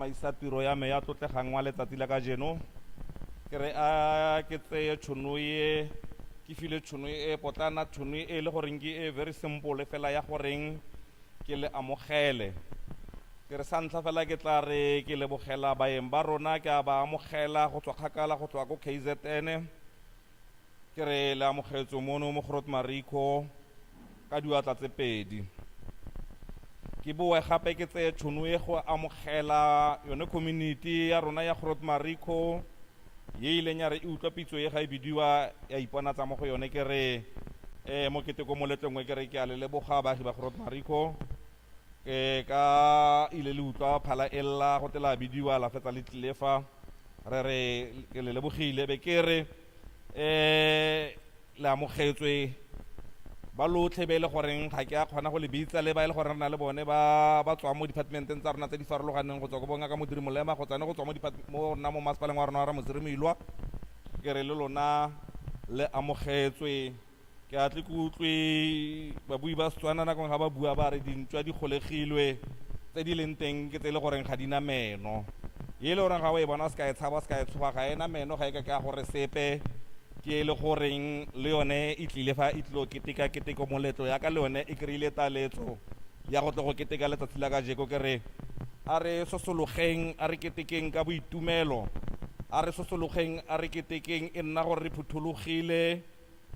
maisa tiro ya me ya tlotlegang wa letsatsi la ka jeno ke re a ke tseye tšhono ye ke file tšhono e potlana tšhono e le goreng ke e very simple fela ya goreng ke le amogele ke re sa ntlha fela ke tla re ke lebogela baeng ba rona ke a ba amogela go tswa kgakala go tswa ko KZN ke re le amogetse mono mo Grootmariko ka diatla tse pedi ke boe gape ke tseye tšhono e go amogela yone community ya rona ya Grootmariko ye ileng ya re e utlwa pitso ye ga e bidiwa ya iponatsa mo go yone ke re mo keteko moletlong ke re ke a le leboga baagi ba Grootmariko ke ka ile le utlwa phala ella go tela bidiwa la fetsa le tlefa re ke le lebogile be ke re le amogetswe ba lotlhe be le goreng ga ke a kgona go le bitsa le ba ile gore re na le bone ba tswa mo departmenteng tsa rona tse di farologaneng go tswa go bonga ka modiri molema go tsane go tswa mo nna mo masepaleng wa rona wa Mozirimilwa ke re le lona le amogetswe ke a tle ke utlwe babui ba Setswana nakong ga ba bua ba re dintšwa di golegilwe tse di leng teng ke tse le goreng ga di na meno ye le goreng ga o e bona se ka e tshaba se ka e tshoga ga ena meno ga e ka gore sepe ke le goreng le yone e tlile fa e tlilo keteka moletlo ya ka le yone e kry-ile taletso ya go tle go keteka letsatsi la ka jeko ke re a re sosologeng a re ketekeng ka boitumelo a re sosologeng a re ketekeng e nna gore re phuthologile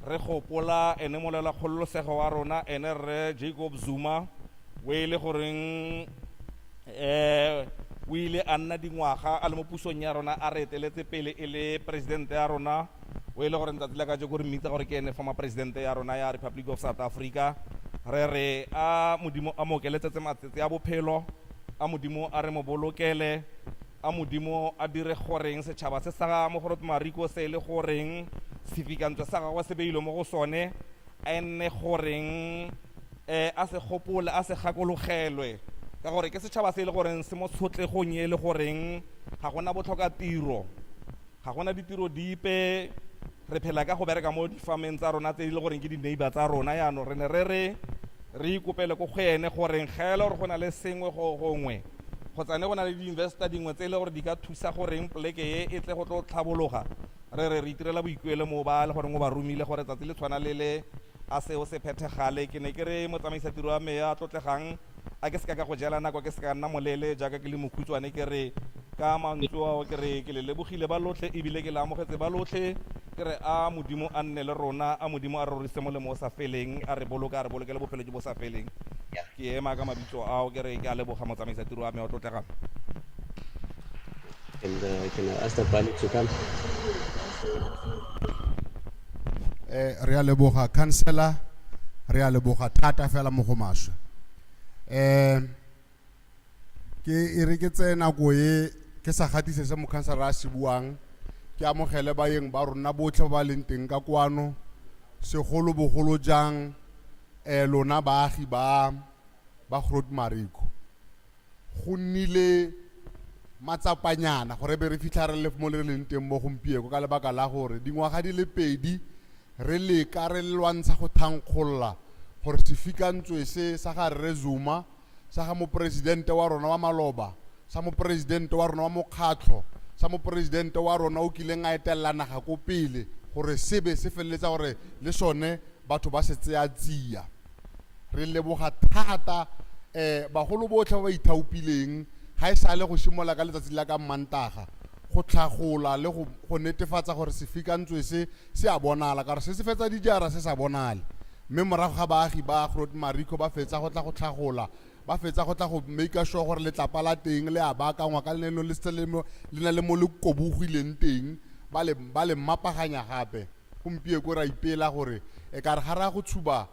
re gopola ene molela kgololosego wa rona ene re Jacob Zuma o ile goreng o ile a nna dingwaga a le mo pusong ya rona a re eteletse pele e le presidente ya rona o ile gore ntsatsi la ka je gore mmitsa gore ke ene former presidente ya rona ya Republic of South Africa re a modimo a mo keletsetse matsetse ya bophelo a modimo a re mo bolokele a modimo a dire goreng setšhaba se sa mo Grootmariko se le goreng sefikantswe sa gagwe se beilwe mo go sone a enne goreng a se gopole a se gakologelwe ka gore ke setšhaba se le goreng se mo tshotlegong e le goreng ga gona botlhoka tiro ga gona ditiro dipe re phela ka go bereka mo difameng tsa rona tse di le goreng ke di-neighbor tsa rona yaano re ne re ikopele ko go ene goreng ga ele gore go na le sengwe gongwe kgotsa ne go na le di-investor dingwe tse e le gore di ka thusa goreng poleke ye e tle go tlo tlhabologa re itirela boikuelo mo ba le goreng o ba romile gore tsatsi le tshwana le a seo se phethegale ke ne ke re motsamaisa tiro wa me ya tlotlegang a ke se ka go jela nako ke se ka nna molele jaaka ke le mokhutswane ke re ka mantswe ao ke re ke le lebogile ba lotlhe ebile ke le amogetse ba lotlhe ke re a modimo a nne le rona a modimo a re rorise molemo o sa feleng a re bolokele bophelo jo bo sa feleng ke ema ka mabitso ao ke re ke a leboga motsamaisa tiro wa me wa tlotlegang. And can I ask the panel to come? Re a leboga councillor re a leboga thata fela mo go maswe ke e re ke tsena go e ke sa gatise se mo councillor a se buang ke amogele baeng ba rona botlhe ba leng teng ka kwano segolo bogolo jang lona baagi ba Grootmariko go nnile matsapanyana gore be re fitlha re le mo le leng teng mo gompieko ka lebaka la gore dingwaga di le pedi re leka re lwantsha go thankgolola gore sefikantswe se sa ga Rre Zuma sa ga mopresidente wa rona wa maloba sa mopresidente wa rona wa mokgatlho sa mopresidente wa rona o kileng a etella naga ko pele gore sebe se feleletsa gore le sone batho ba se tsea tsia re leboga thata bagolo botlhe ba ithaopileng ga e sa le go simola ka letsatsi la ka Mantaga go tlhagola le go netefatsa gore sefikantswe se a bonala ka re se fetsa dijara se sa bonale mme morago ga baagi ba Grootmariko ba fetsa go tla go tlhagola ba fetsa go tla go make sure gore letlapa la teng le a baakangwa ka leno le na le mo le kobogileng teng ba le mmapaganya gape gompieko ra ipela gore e ka re ga ra go tshuba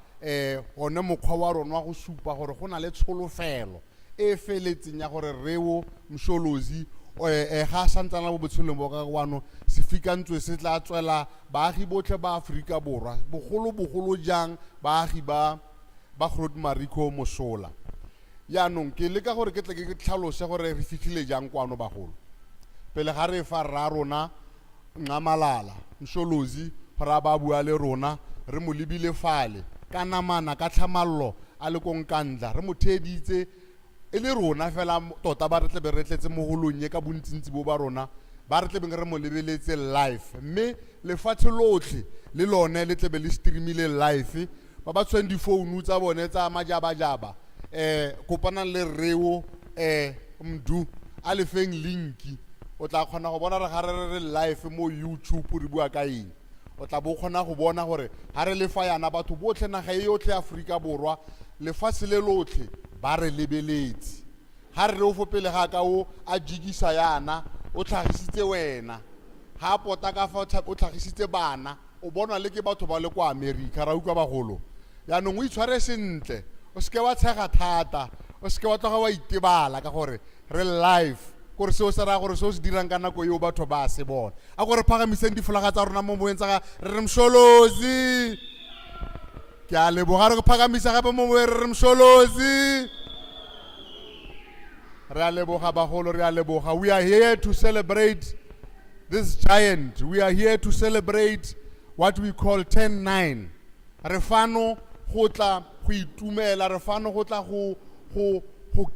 one mokgwa wa rona wa go supa gore go na le tsholofelo e feletseng ya gore Reo Msholozi ga santsana mo botshelong bo ka kwano sefikantswe se tla tswela baagi botlhe ba Aforika Borwa bogolo jang baagi ba Grootmariko mosola yaanong ke leka gore ke tle ke tlhalose gore re fitlhile jang kwano bagolo pele ga re fa rra rona Nqamalala Msholozi gore a ba bua le rona re mo lebile fale ka namana ka tlhamallo a le ko Nkandla re mo theditse e le rona fela tota ba re tle be re tletse mo golong ye ka bontsintsi bo ba rona ba re tle be re mo lebeletse live mme lefatshe lotlhe le lone le tle be le streamile live ba ba tsweng di phone tsa bone tsa majabajaba kopana le reo mdu a le feng linki o tla khona go bona re ga re live mo YouTube re bua ka eng o tla bo khona go bona gore ha re le fa yana batho botlhe naga e yotlhe Afrika borwa lefatshe le lotlhe ba re lebeletse ha re o fopele ga ka o a jigisa yana o tlhagisitse wena ha pota ka fa o tlhagisitse bana o bona le ke batho ba le kwa America ra uka bagolo ya no o itshware sentle o ske wa tshega thata o ske wa tloga wa itebala ka gore re live gore se o se ra gore se o se dirang ka nako yo batho ba se bona a gore phagamiseng di flaga tsa rona mo moeng tsa ga re Msholozi ke a leboga re phagamisa gape mo moeng re Msholozi re a leboga bagolo re a leboga we are here to celebrate this giant we are here to celebrate what we call 10-9 re fano go tla go itumela re fano go tla go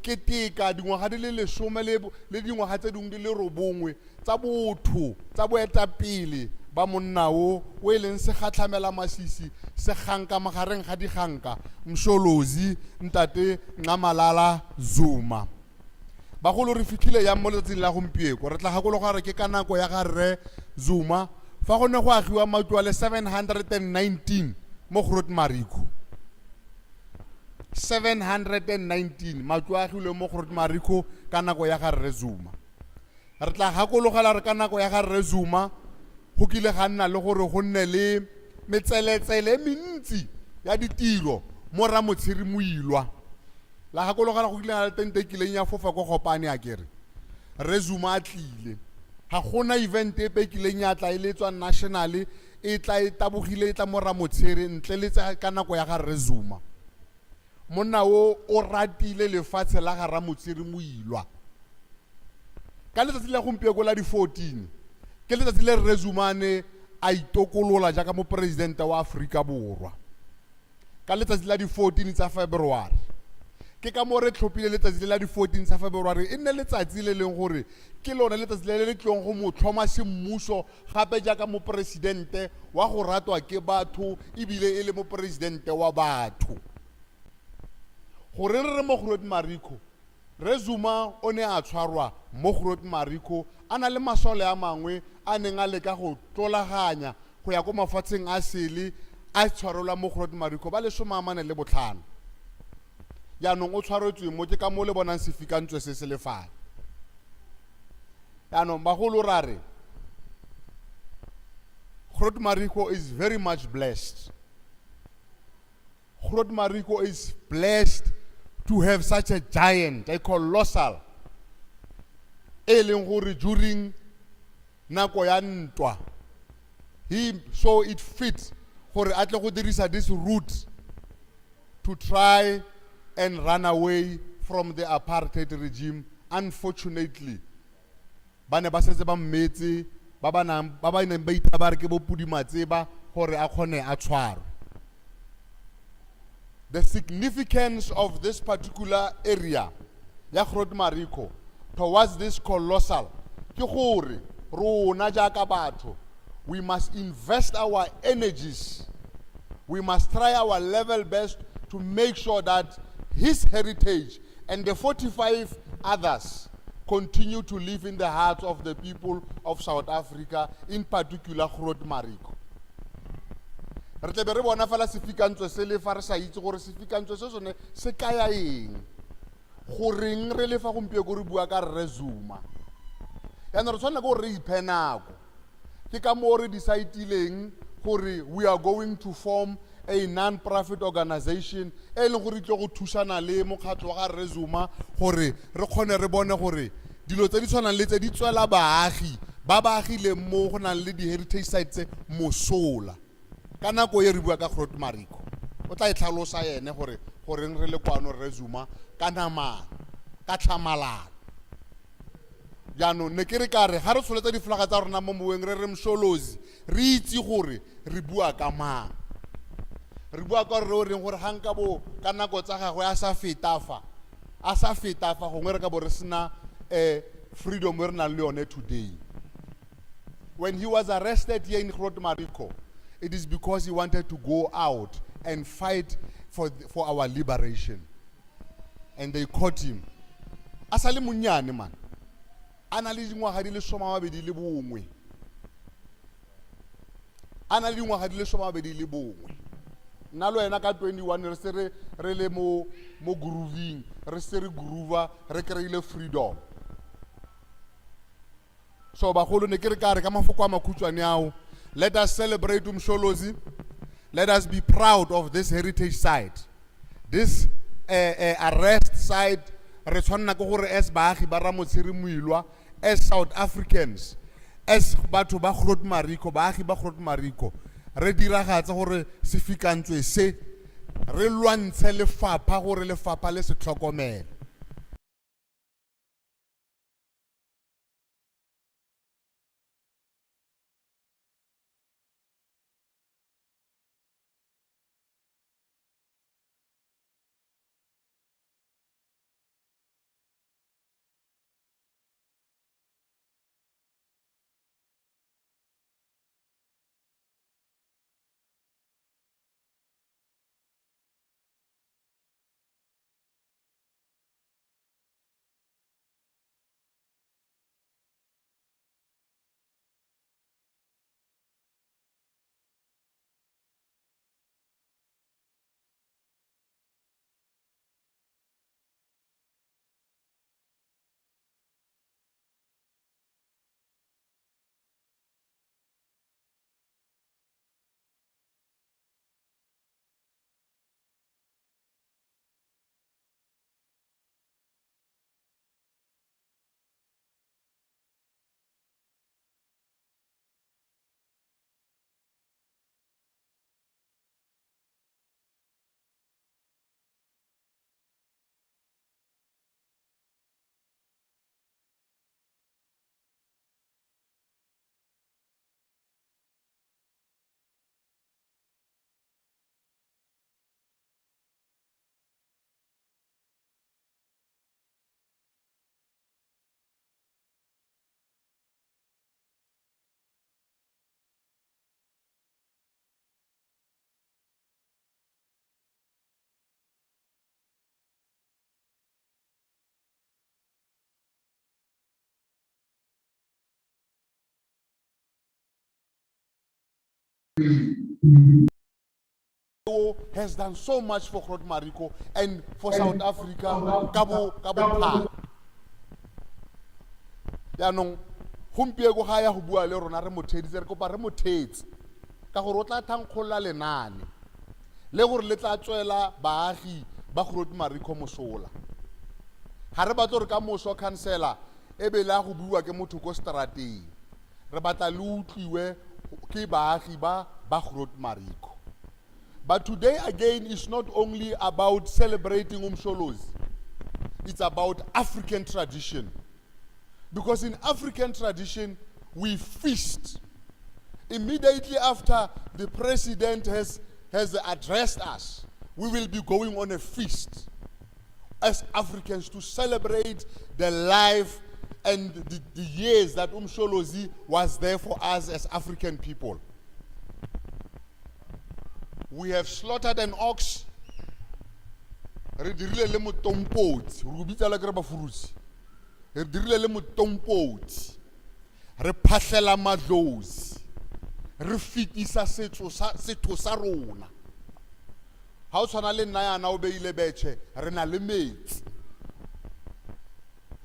keteka dingwaga di le 10 le dingwaga tse dingwe di le 9 tsa botho tsa boetapele ba monna o e leng se gatlhamela masisi se ganka magareng ga diganka Msholozi ntate Ncamalala Zuma bagolo re fitlhile ya mo letsatsing la gompieko re tla gakologa re ke ka nako ya ga rre Zuma fa go ne go agiwa matlo a le 719 mo Groot Marico 719 matlo a agilwe mo Groot Marico ka nako ya ga rre Zuma re tla gakologela re ka nako ya ga rre Zuma go kile ga nna le gore go nne le metseletsele mentsi ya ditiro mo Ramotshiri Moilwa la gakologela go kile ga tente kileng ya fofa go gopane a kere rre Zuma a tlile ga gona event e pe kileng ya tla ile tswa national e tla e tabogile e tla mo Ramotshiri ntle le ka nako ya ga rre Zuma monna o ratile lefatshe la ga Ramotshiri Moilwa ka letsatsi la gompieko la di 14 ke letsatsi le rre Zuma ne a itokolola jaaka mo president wa Afrika Borwa ka letsatsi la di 14 tsa February ke ka mo re tlhopile letsatsi la di 14 tsa February e ne letsatsi le leng gore ke lona letsatsi le le tlong go mo tlhoma semmuso gape jaaka mo presidente wa go ratwa ke batho ebile e le mo presidente wa batho gore re mo Groot Marico rre Zuma o ne a tshwarwa mo Groot Marico ana le masole a mangwe a neng a leka go tlolaganya go ya go mafatsheng a sele a tshwarelwa mo Groot Marico ba le 15 yaanong o tshwaretswe mo ke ka mo le bonang sefikantswe se se lefala yaanong bagolo rare Groot Marico is very much blessed. Groot Marico is blessed to have such a giant, a colossal e leng gore during nako ya ntwa he saw it fit gore a tle go dirisa this route to try and run away from the apartheid regime. Unfortunately bane ba setse ba mmetse ba ba neng ba ithabare ke bo pudimatseba gore a khone a tshwarwe. The significance of this particular area ya Groot Marico towards this colossal ke gore rona jaaka batho we must invest our energies, we must try our level best to make sure that his heritage and the 45 others continue to live in the hearts of the people of South Africa, in particular Groot Marico. Re tle be re bona fela sefikantswe se le fa re sa itse gore sefikantswe se sone se kaya eng goreng re le fa gompieko re bua ka rre Zuma yana re tshwana go re iphe nako ke ka mo re decidileng gore we are going to form a non-profit organization e leng gore tlo go thusana le mokgatlo wa ga rre Zuma gore re kgone re bone gore dilo tse di tshwanang le tse di tswela baagi ba baagile mo go nang le di heritage sites mosola ka nako e re bua ka Groot Marico o tla itlhalosa yene gore goreng re le kwano rre Zuma ka namana ka tlhamalalo jaanong ne ke re ka re ga re tsholetsa diflaga tsa rona mo moeng re Msholozi re itse gore re bua ka mang re bua ka re reng gore hanga bo ka nako tsa gagwe a sa feta fa a sa feta fa gongwe re ka bo re sena freedom we re nang le yone today. When he was arrested here in Mariko, it is because he wanted to go out and fight for our liberation. And they caught him. Asale munyane man. Anali dingwaga di le 21. Anali dingwaga di le 21. Nna lo ena ka 21 re se re le mo grooving, re se re groova, re kry-ile freedom. So bagolo ne ke re ka re ka mafoko a makhutshwane ao, let us celebrate Msholozi. Let us be proud of this heritage site. This arrest site, re tshwanna ke gore as baagi ba Ramotshiri Moilwa, as South Africans, as batho ba Mariko, baagi ba Mariko, re diragatsa gore se fikantswe se re lwantshe lefapha gore lefapha le se tlhokomele. Has done so much for Mariko and for South Africa. Kabo pa. Ya nong gompieko ga ya go bua le rona re mothedi re kopa re mothetse ka gore o tla thankgolla lenane le gore le tla tswela baagi ba Mariko mosola. Ha re batlo re ka moso councilor e be la go bua ke motho ko strateng. Re batla le utlwiwe ke baagi ba Mariko. But today again is not only about celebrating Msholozi. It's about African tradition. Because in African tradition, we feast. Immediately after the president has addressed us, we will be going on a feast as Africans to celebrate the life and the years that Msholozi was there for us as African people. We have slaughtered an ox. Re dirile le motompoti, re bitsa la kere ba furusi. Re dirile le motompoti. Re phahlela madlozi. Re fitisa setso sa rona. Ha o tshwana le nna yana o beile betšhe, re na le metsi.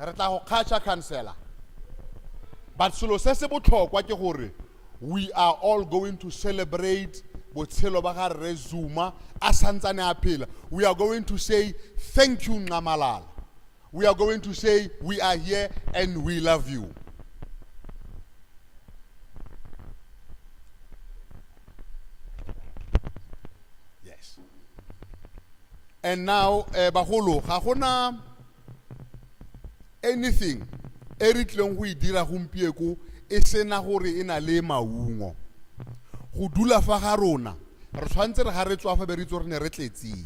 Re tla go kgatša councilor. But selo se se botlhokwa ke gore we are all going to celebrate botshelo ba ga Rre Zuma a santsane a phela. We are going to say thank you Nqamalala. We are going to say we are here and we love you. Yes. And now bagolo ga gona anything e re tleng go e dira gompieko e sena gore e na le maungo. Go dula fa ga rona re tshwantse re ga re tswa fa be re itse re ne re tletseng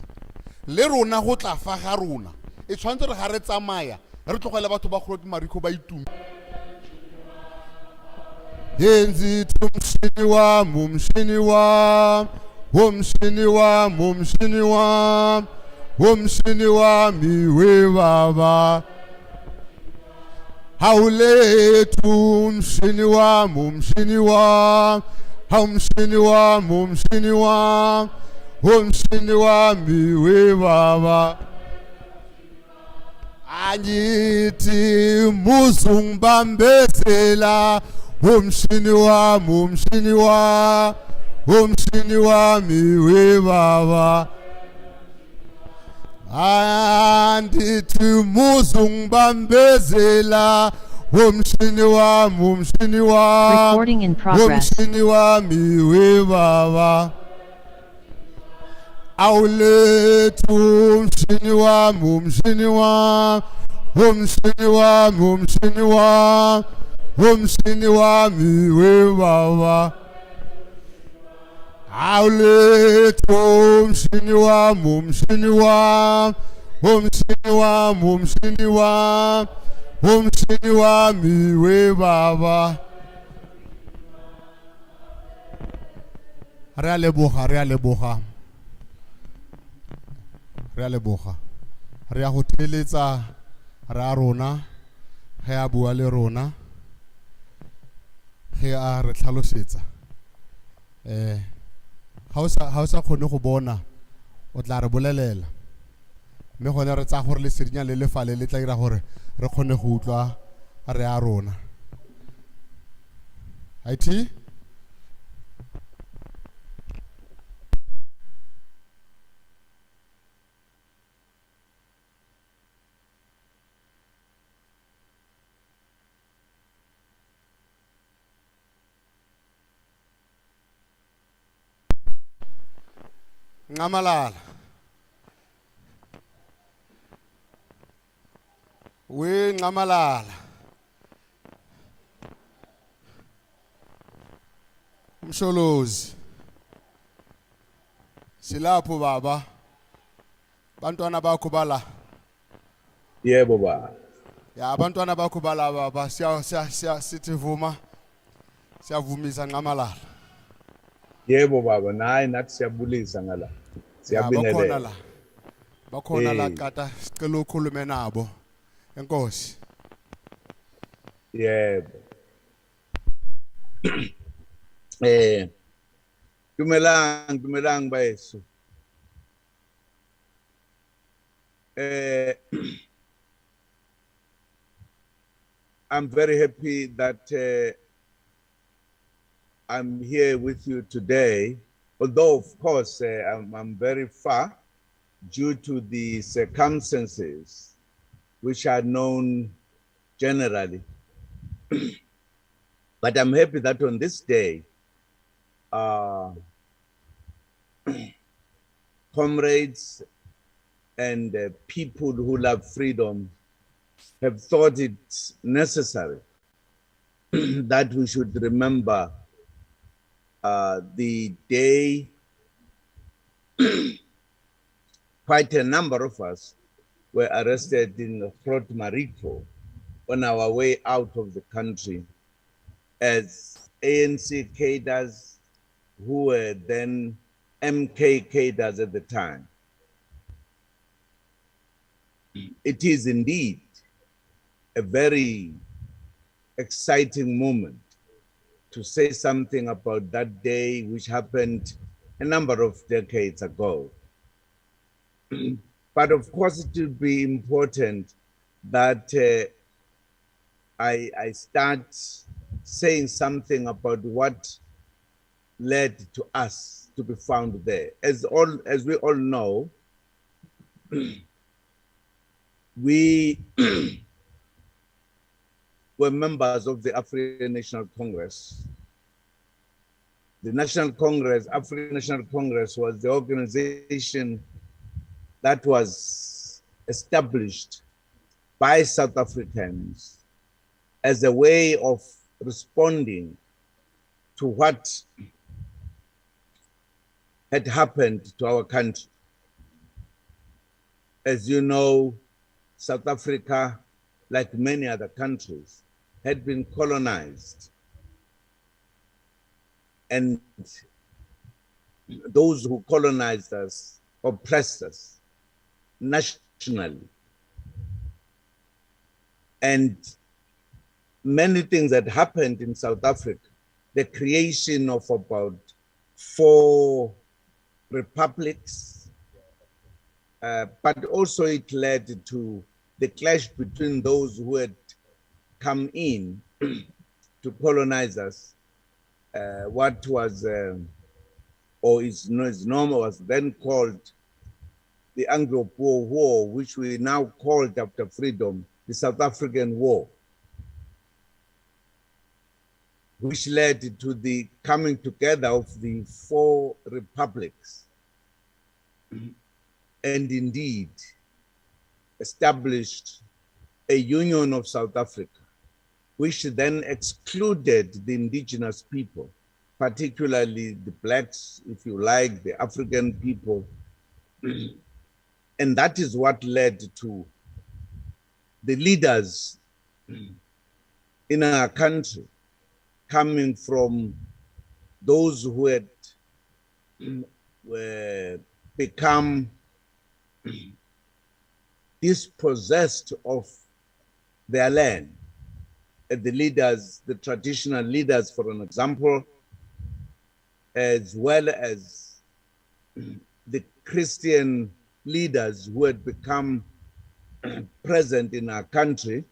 le rona go tla fa ga rona e tshwanetse re ga re tsamaya re tlogele batho ba kgolo mariko ba itume yenzi tumshini wami umshini wami umshini wami umshini wami umshini wami we baba hawulethu umshini wami umshini wami umshini wami umshini wami umshini wami we baba angithi muzungibambezela umshini wami umshini wami umshini wami we baba andithi muzungibambezela umshini wami umshini wami Recording in progress. umshini wami we baba awulethu umshini wami umshini wami umshini wami umshini wami umshini wami we baba awulethu umshini wami umshini wami umshini wami umshini wami umshini wami we baba re a leboga re a leboga re a leboga re a go theletsa re a rona ge a bua le rona ge a re tlhalosetsa ga o sa kgone go bona o tla re bolelela mme gone re tsa gore le sedinya le lefale le tla dira gore re kgone go utlwa re a rona IT Ngamalala we Ngamalala Msholozi silapho baba bantwana bakho bala Yebo baba. ya abantwana bakho bala baba sithi vuma siyavumisa Ngamalala Yebo baba, nayi nathi siyabulisa ngala. Siyabingelela. bakhona la kata sicela ukhulume nabo enkosi Yebo. Dumelang bayeso. I'm very happy that I'm here with you today, although of course I'm very far due to the circumstances which are known generally. But I'm happy that on this day, comrades and people who love freedom have thought it necessary that we should remember the day quite a number of us were arrested in Fort Marico on our way out of the country as ANC cadres who were then MK cadres at the time. It is indeed a very exciting moment to say something about that day which happened a number of decades ago. But of course it will be important that I start saying something about what led to us to be found there. As we all know, we were members of the African National Congress. The National Congress, African National Congress, was the organization that was established by South Africans as a way of responding to what had happened to our country. As you know, South Africa, like many other countries, had been colonized. And those who colonized us oppressed us nationally. And many things that happened in South Africa, the creation of about 4 republics, but also it led to the clash between those who had come in to colonize us. What was, or is normal, was then called the Anglo-Boer War, which we now called after freedom, the South African War, which led to the coming together of the 4 republics, and indeed established a union of South Africa, which then excluded the indigenous people, particularly the blacks, if you like, the African people. And that is what led to the leaders in our country coming from those who had become dispossessed of their land. The leaders, the traditional leaders, for an example, as well as the Christian leaders who had become present in our country,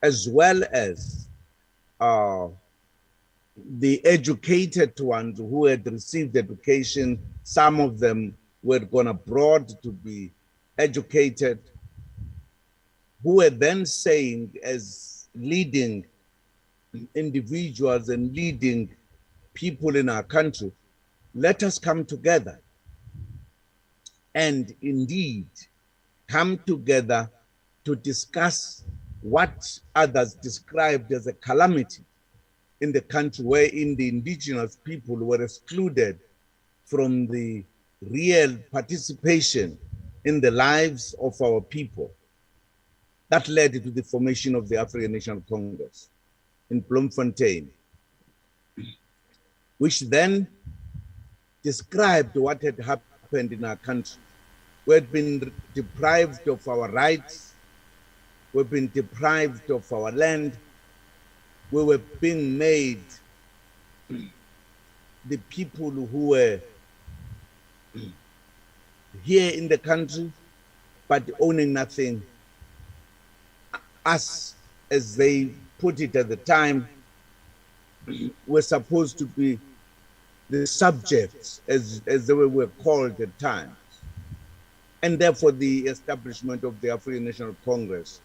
as well as the educated ones who had received education. Some of them were gone abroad to be educated, who were then saying, as leading individuals and leading people in our country, let us come together and indeed come together to discuss what others described as a calamity in the country, wherein the indigenous people were excluded from the real participation in the lives of our people. That led to the formation of the African National Congress in Bloemfontein, which then described what had happened in our country. We had been deprived of our rights, we've been deprived of our land, we were being made the people who were here in the country, but owning nothing. Us, as they put it at the time, were supposed to be the subjects, as they were called at times. And therefore the establishment of the African National Congress,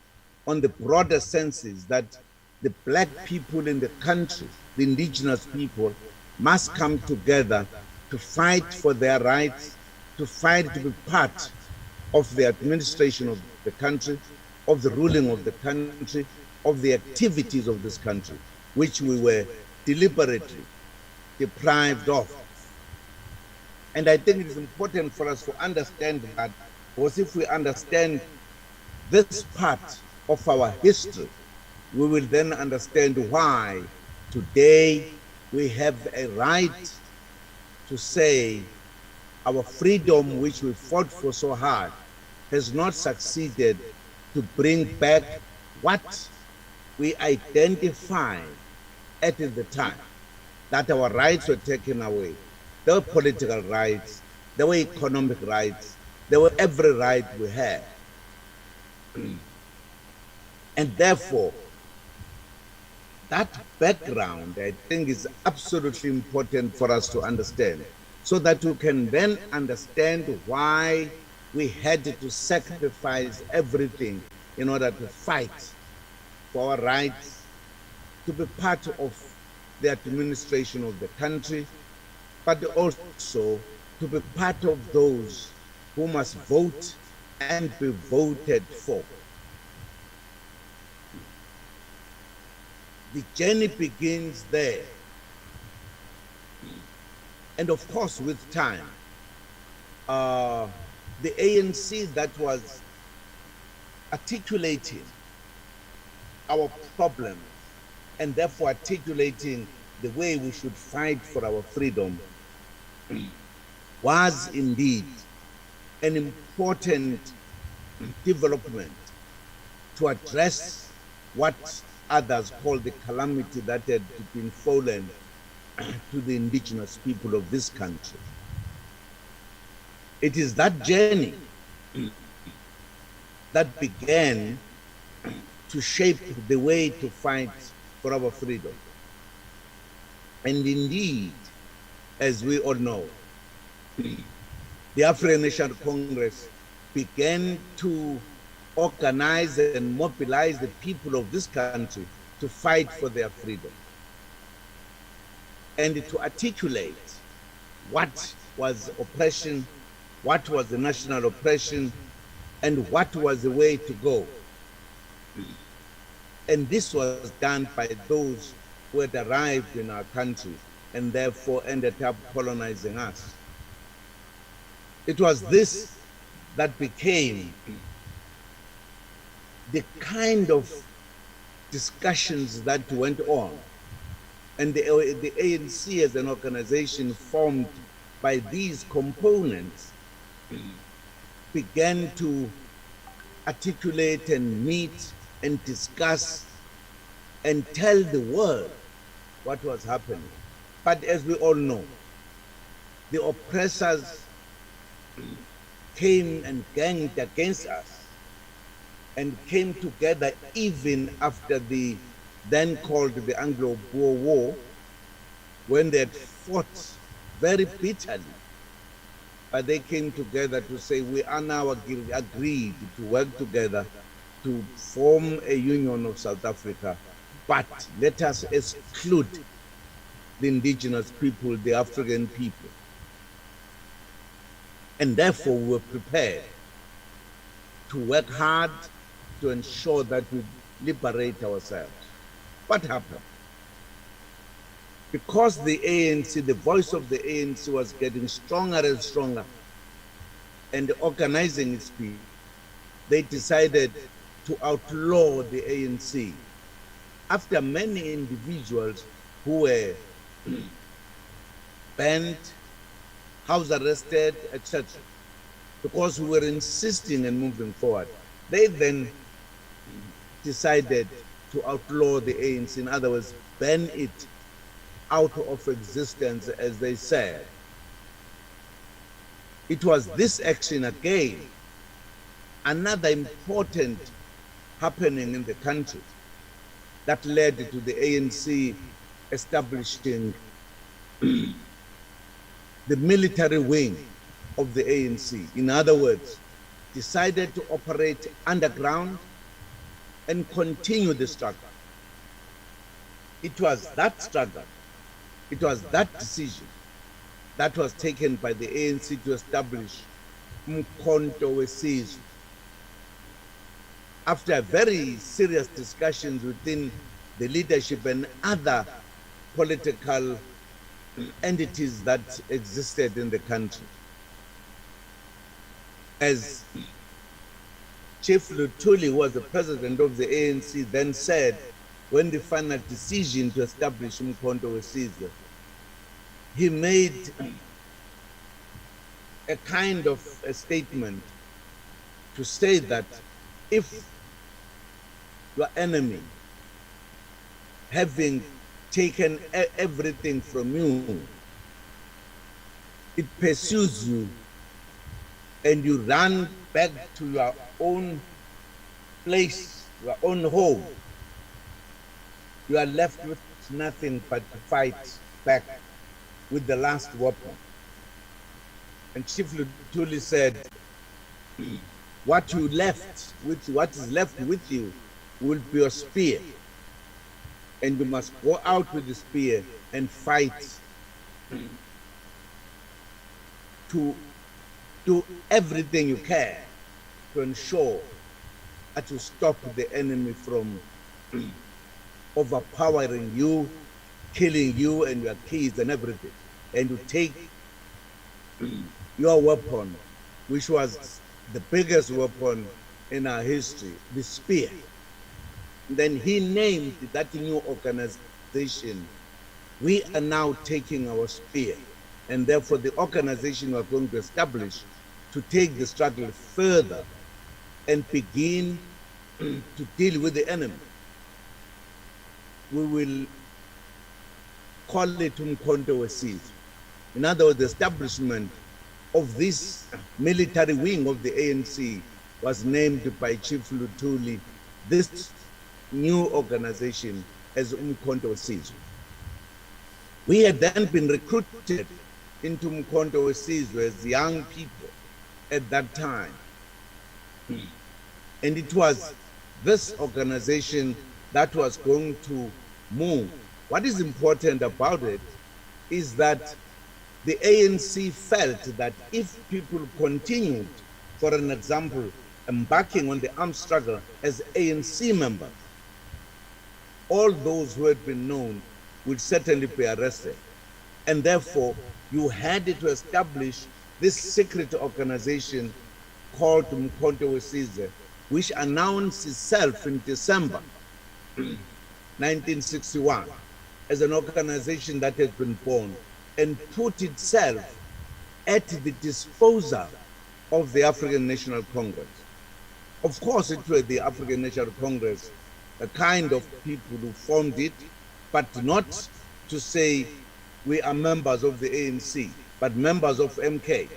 on the broader senses that the black people in the country, the indigenous people, must come together to fight for their rights, to fight to be part of the administration of the country, of the ruling of the country, of the activities of this country, which we were deliberately deprived of. And I think it is important for us to understand that, because if we understand this part of our history, we will then understand why today we have a right to say our freedom, which we fought for so hard, has not succeeded to bring back what we identified at the time, that our rights were taken away. There were political rights, there were economic rights, there were every right we had. And therefore, that background, I think, is absolutely important for us to understand, so that we can then understand why we had to sacrifice everything in order to fight for our rights, to be part of the administration of the country, but also to be part of those who must vote and be voted for. The journey begins there. And of course, with time, the ANC that was articulating our problems and therefore articulating the way we should fight for our freedom was indeed an important development to address what others call the calamity that had been fallen to the indigenous people of this country. It is that journey that began to shape the way to fight for our freedom. And indeed, as we all know, the African National Congress began to organize and mobilize the people of this country to fight for their freedom and to articulate what was oppression, what was the national oppression, and what was the way to go. And this was done by those who had arrived in our country and therefore ended up colonizing us. It was this that became the kind of discussions that went on. And the ANC as an organization formed by these components began to articulate and meet and discuss and tell the world what was happening. But as we all know, the oppressors came and ganged against us and came together even after the then called the Anglo-Boer War, when they had fought very bitterly. But they came together to say, we are now agreed to work together to form a union of South Africa, but let us exclude the indigenous people, the African people. And therefore we were prepared to work hard to ensure that we liberate ourselves. What happened? Because the ANC, the voice of the ANC was getting stronger and stronger and organizing its people, they decided to outlaw the ANC after many individuals who were banned, house arrested, etc. Because we were insisting and moving forward. They then decided to outlaw the ANC, in other words, ban it out of existence, as they said. It was this action again, another important happening in the country, that led to the ANC establishing the military wing of the ANC. In other words, decided to operate underground and continue the struggle. It was that struggle, it was that decision that was taken by the ANC to establish Umkhonto weSizwe. After very serious discussions within the leadership and other political entities that existed in the country. As Chief Luthuli, who was the president of the ANC, then said, when the final decision to establish Umkhonto weSizwe, he made a kind of a statement to say that if your enemy, having taken everything from you, it pursues you and you run back to your own place, your own home, you are left with nothing but to fight back with the last weapon. And Chief Luthuli said, what you left with, what is left with you will be your spear. And you must go out with the spear and fight to do everything you can to ensure that you stop the enemy from overpowering you, killing you and your kids and everything. And you take your weapon, which was the biggest weapon in our history, the spear. Then he named that new organization. We are now taking our spear, and therefore the organization we are going to establish to take the struggle further and begin to deal with the enemy. We will call it Umkhonto Wesizwe. In other words, the establishment of this military wing of the ANC was named by Chief Lutuli, this new organization, as Umkhonto Wesizwe. We had then been recruited into Umkhonto Wesizwe as young people at that time. And it was this organization that was going to move. What is important about it is that the ANC felt that if people continued, for an example, embarking on the armed struggle as ANC members, all those who had been known would certainly be arrested. And therefore, you had to establish this secret organization called Umkhonto Wesizwe, which announced itself in December 1961 as an organization that had been born and put itself at the disposal of the African National Congress. Of course, it was the African National Congress, the kind of people who formed it, but not to say we are members of the ANC, but members of MK,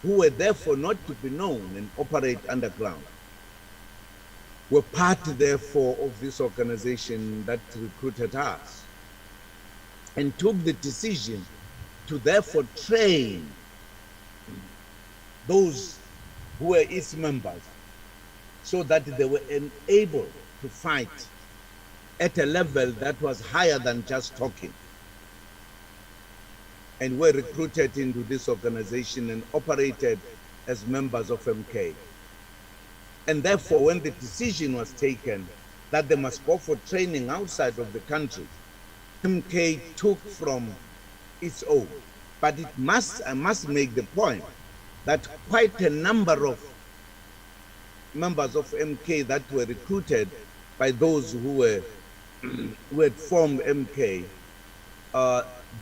who were therefore not to be known and operate underground, were part, therefore, of this organization that recruited us and took the decision to therefore train those who were its members so that they were enabled to fight at a level that was higher than just talking, and were recruited into this organization and operated as members of MK. And therefore, when the decision was taken that they must go for training outside of the country, MK took from its own. But I must make the point that quite a number of members of MK that were recruited by those who had formed MK,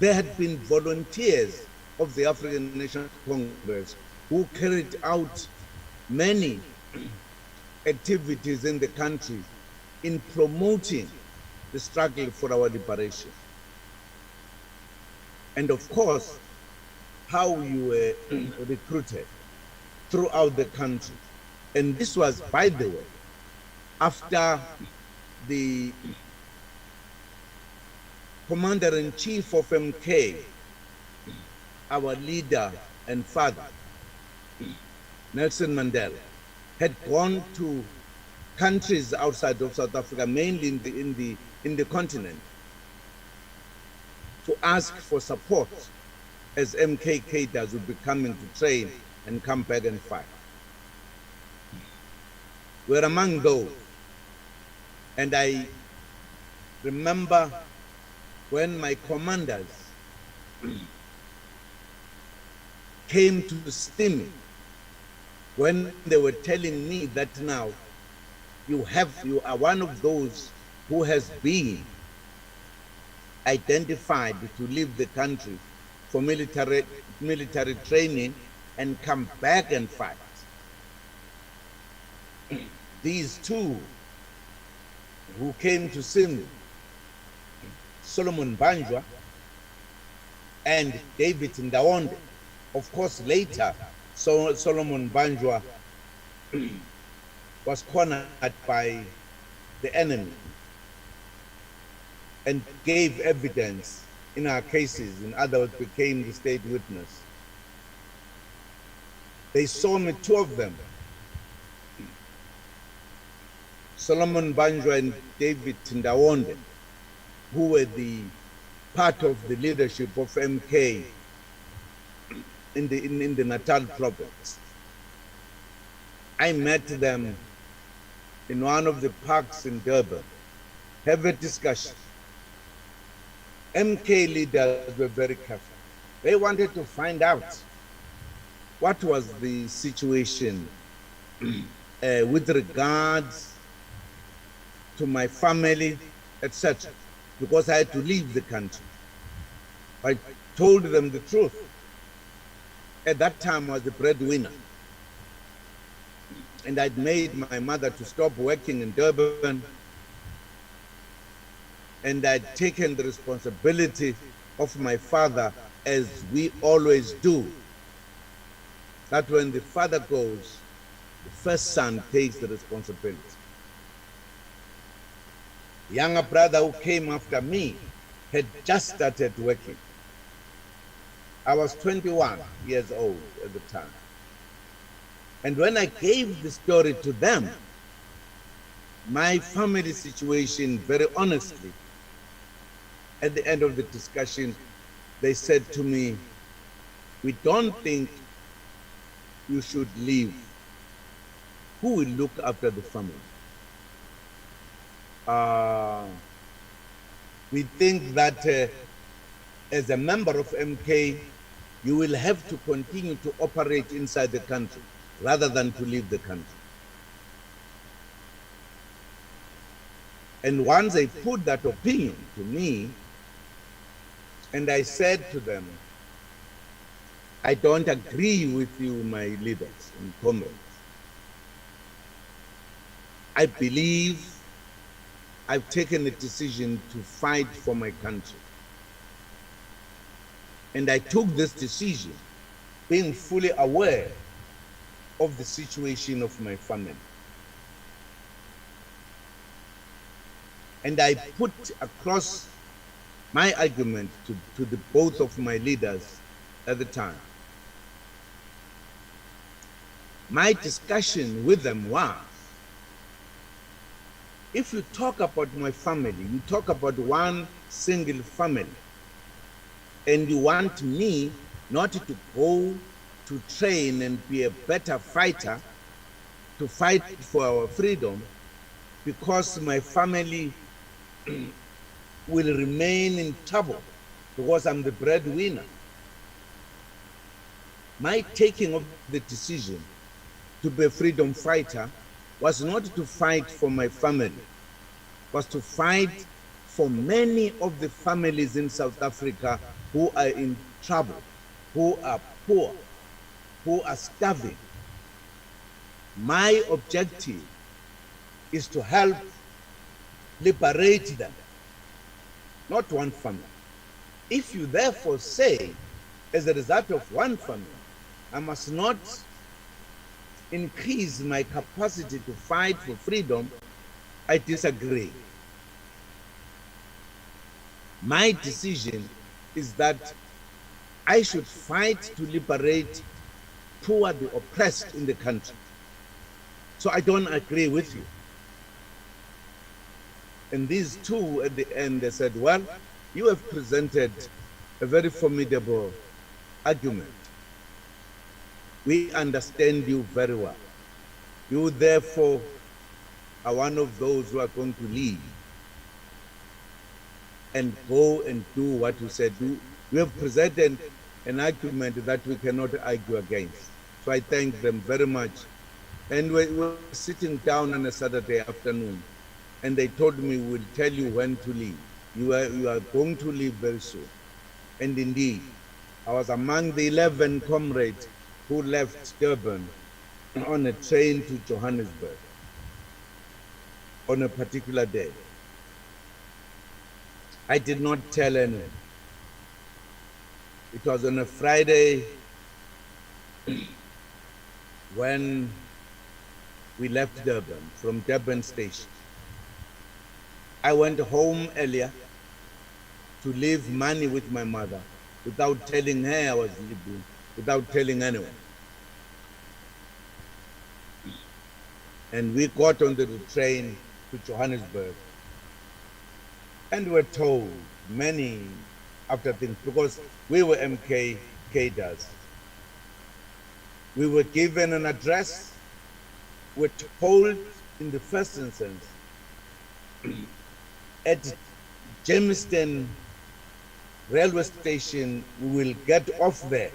there had been volunteers of the African National Congress who carried out many activities in the country in promoting the struggle for our liberation. And of course, how you were recruited throughout the country. And this was, by the way, after the Commander-in-Chief of MK, our leader and father, Nelson Mandela, had gone to countries outside of South Africa, mainly in the continent, to ask for support as MK cadres would be coming to train and come back and fight. We're among those. And I remember when my commanders came to see me, when they were telling me that now you are one of those who has been identified to leave the country for military training and come back and fight. These two who came to see me, Solomon Banjwa and David Ndawonde. Of course, later, Solomon Banjwa was cornered by the enemy and gave evidence in our cases, in other words, became the state witness. They saw me, two of them, Solomon Banjwa and David Ndawonde, who were the part of the leadership of MK in the Natal province. I met them in one of the parks in Durban, have a discussion. MK leaders were very careful. They wanted to find out what was the situation with regards to my family, etc., because I had to leave the country. I told them the truth. At that time, I was the breadwinner. And I'd made my mother to stop working in Durban. And I'd taken the responsibility of my father, as we always do. That when the father goes, the first son takes the responsibility. The younger brother who came after me had just started working. I was 21 years old at the time. And when I gave the story to them, my family situation, very honestly, at the end of the discussion, they said to me, "We don't think you should leave. Who will look after the family? We think that as a member of MK, you will have to continue to operate inside the country rather than to leave the country." And once they put that opinion to me, and I said to them, "I don't agree with you, my leaders and comrades. I believe I've taken a decision to fight for my country. And I took this decision being fully aware of the situation of my family. And I put across my argument to the both of my leaders at the time. My discussion with them was, if you talk about my family, you talk about one single family, and you want me not to go to train and be a better fighter, to fight for our freedom, because my family will remain in trouble because I'm the breadwinner. My taking of the decision to be a freedom fighter was not to fight for my family, was to fight for many of the families in South Africa who are in trouble, who are poor, who are starving. My objective is to help liberate them, not one family. If you therefore say, as a result of one family, I must not increase my capacity to fight for freedom, I disagree. My decision is that I should fight to liberate poor, the oppressed in the country. So I don't agree with you. And these two at the end, they said, well, you have presented a very formidable argument. We understand you very well. You therefore are one of those who are going to leave and go and do what you said do. You have presented an argument that we cannot argue against. So I thank them very much. And we were sitting down on a Saturday afternoon, and they told me, we'll tell you when to leave. You are going to leave very soon. And indeed, I was among the 11 comrades who left Durban on a train to Johannesburg on a particular day. I did not tell anyone. It was on a Friday when we left Durban, from Durban station. I went home earlier to leave money with my mother without telling her I was leaving, without telling anyone. And we got on the train to Johannesburg and were told many after things, because we were MK cadres. We were given an address, were told in the first instance at Jamestown railway station, we will get off there.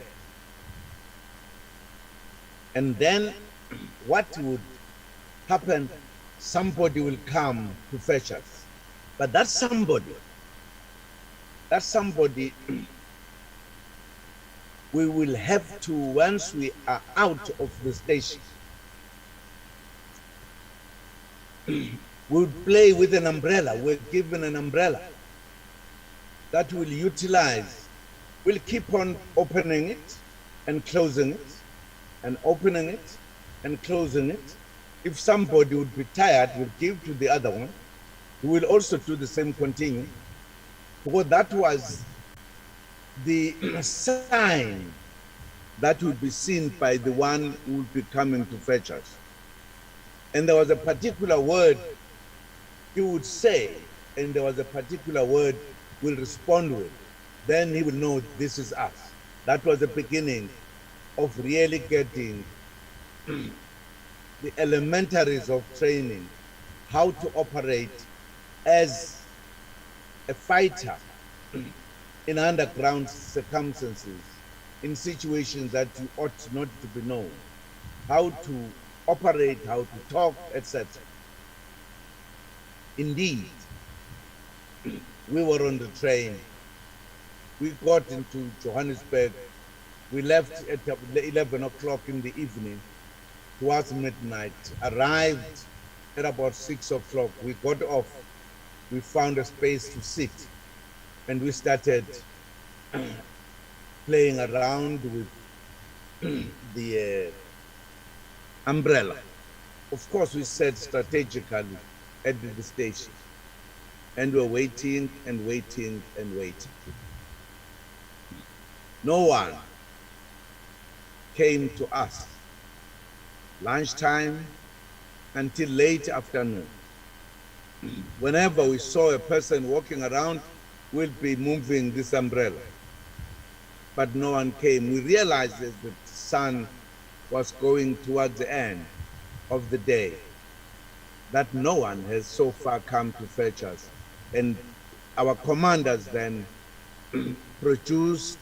And then what would happen, somebody will come to fetch us. But that somebody, we will have to, once we are out of the station, we'll play with an umbrella. We're given an umbrella that we'll utilize. We'll keep on opening it and closing it, and opening it and closing it. If somebody would be tired, we'll give to the other one. We will also do the same, continue, because that was the sign that would be seen by the one who would be coming to fetch us. And there was a particular word he would say, and there was a particular word we'll respond with. Then he will know this is us. That was the beginning of really getting the elementaries of training, how to operate as a fighter in underground circumstances, in situations that you ought not to be known, how to operate, how to talk, etc. Indeed, we were on the train. We got into Johannesburg. We left at 11 o'clock in the evening, towards midnight, arrived at about 6 o'clock. We got off. We found a space to sit, and we started playing around with the umbrella. Of course, we sat strategically at the station, and we're waiting and waiting and waiting. No one came to us lunchtime until late afternoon. Whenever we saw a person walking around, we'll be moving this umbrella. But no one came. We realized as the sun was going towards the end of the day that no one has so far come to fetch us. And our commanders then produced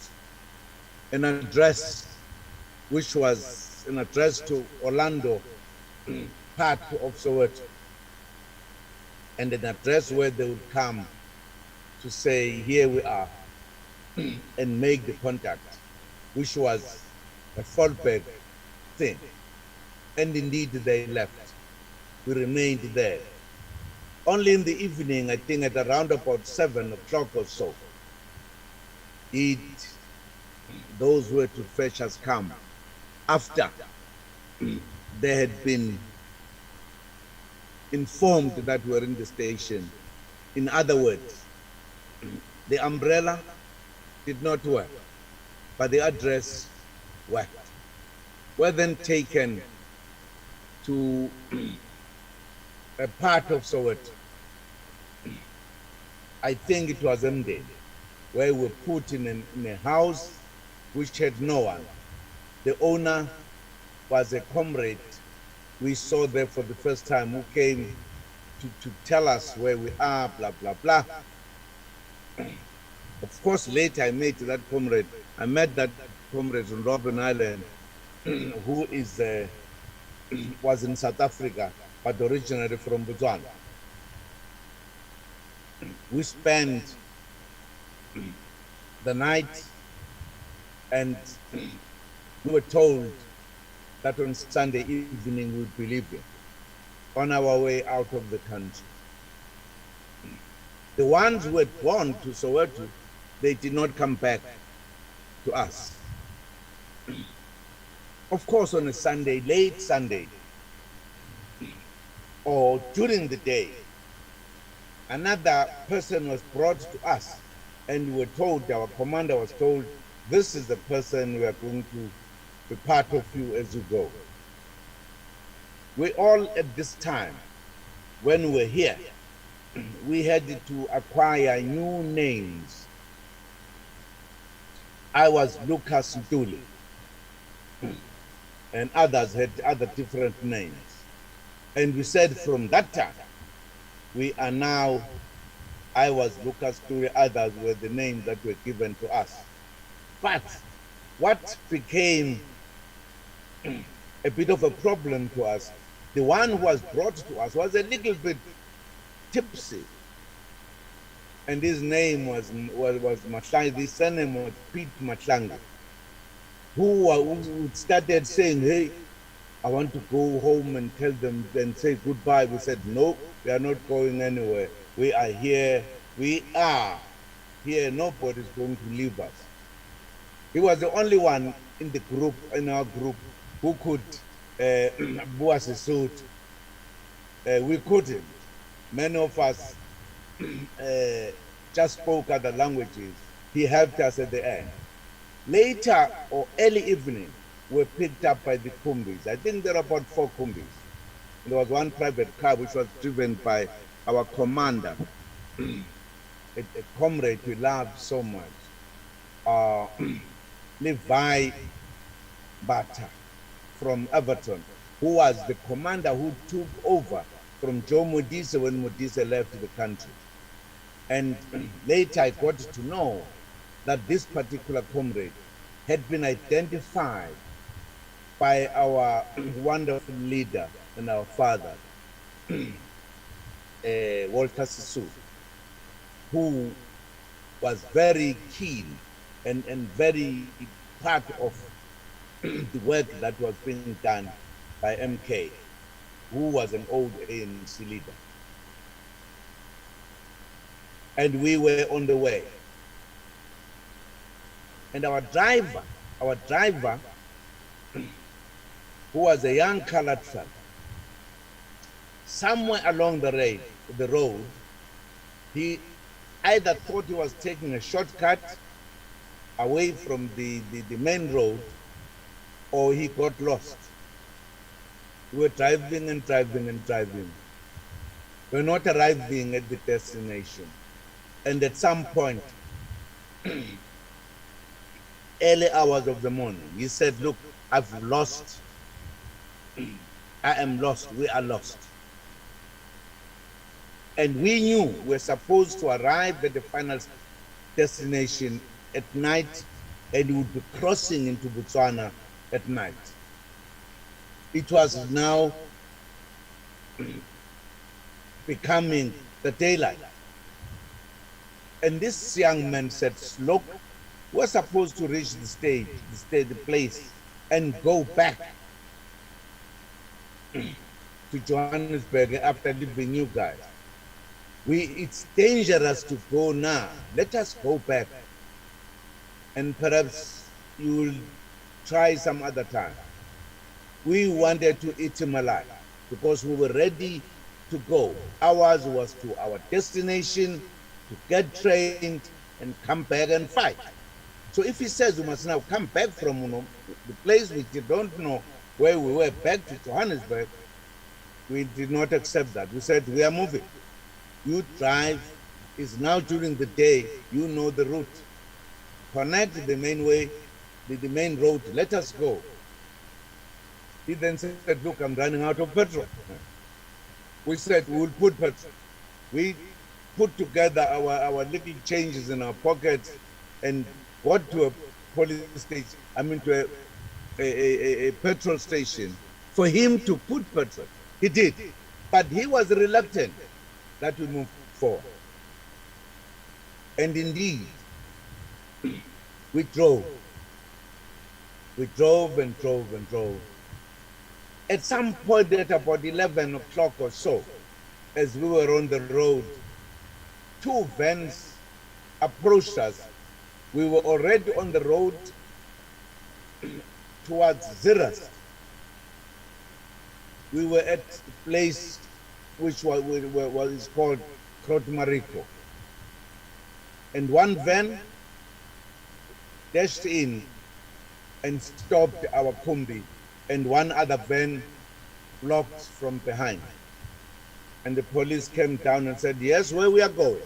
an address, which was an address to Orlando, part of Soweto, and an address where they would come to say, here we are, and make the contact, which was a fallback thing. And indeed they left. We remained there. Only in the evening, I think at around about 7 o'clock or so, did those who were to fetch us come, after they had been informed that we were in the station. In other words, the umbrella did not work, but the address worked. We're then taken to a part of Soweto. I think it was Mde, where we were put in a house which had no one. The owner was a comrade we saw there for the first time, who came to tell us where we are, blah, blah, blah. Of course, later I met that comrade. I met that comrade on Robben Island, who was in South Africa, but originally from Botswana. We spent the night, and we were told that on Sunday evening we would be leaving on our way out of the country. The ones who had gone to Soweto, they did not come back to us. Of course, on a Sunday, late Sunday, or during the day, another person was brought to us, and we were told, our commander was told, this is the person we are going to be part of you as you go. We all at this time, when we were here, we had to acquire new names. I was Lucas Ntuli, and others had other different names. And we said from that time, we are now, I was Lucas Ntuli, others were the names that were given to us. But what became a bit of a problem to us The one who was brought to us was a little bit tipsy. And his name was Mahlangu, his surname was Pete Mahlangu, who started saying, hey, I want to go home and tell them and say goodbye. We said, no, we are not going anywhere. We are here. We are here. Nobody's going to leave us. He was the only one in the group, in our group, who could bua Sesotho. We couldn't. Many of us just spoke other languages. He helped us at the end. Later, or early evening, we were picked up by the Kumbis. I think there are about 4 Kumbis. There was one private car which was driven by our commander, a comrade we loved so much, Levi Bata from Everton, who was the commander who took over from Joe Modise when Modise left the country. And later I got to know that this particular comrade had been identified by our wonderful leader and our father, Walter Sisulu, who was very keen and very part of the work that was being done by MK, who was an old ANC leader. And we were on the way. And our driver, who was a young colored fellow, somewhere along the road, he either thought he was taking a shortcut away from the main road, or he got lost. We were driving and driving and driving. We were not arriving at the destination. And at some point, early hours of the morning, he said, look, I've lost. I am lost. We are lost. And we knew we were supposed to arrive at the final destination at night, and we would be crossing into Botswana at night. It was now becoming the daylight. And this young man said, look, we're supposed to reach the place, and go back to Johannesburg after leaving you guys. It's dangerous to go now. Let us go back. And perhaps you will try some other time. We wanted to eat him alive because we were ready to go. Ours was to our destination, to get trained and come back and fight. So if he says we must now come back from the place which you don't know where we were, back to Johannesburg, we did not accept that. We said, we are moving. You drive. It's now during the day. You know the route. Connect the main way, the main road. Let us go. He then said, look, I'm running out of petrol. We said, we will put petrol. We put together our little changes in our pockets and got to a police station, to a petrol station for him to put petrol. He did. But he was reluctant that we move forward. And indeed, we drove. We drove and drove and drove. At some point at about 11 o'clock or so, as we were on the road, 2 vans approached us. We were already on the road towards Zeerust. We were at a place which was called Krotmariko. And one van dashed in and stopped our Kumbi, and one other van blocked from behind. And the police came down and said, yes, where we are going?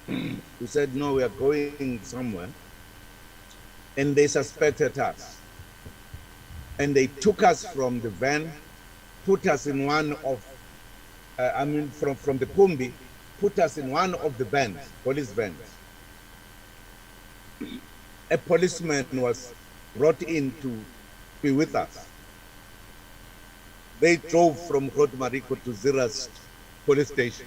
We said, no, we are going somewhere. And they suspected us. And they took us from the van, put us in one of, from the Kumbi, put us in one of the vans, police vans. A policeman was brought in to be with us. they drove from Mariko to Zira's police station.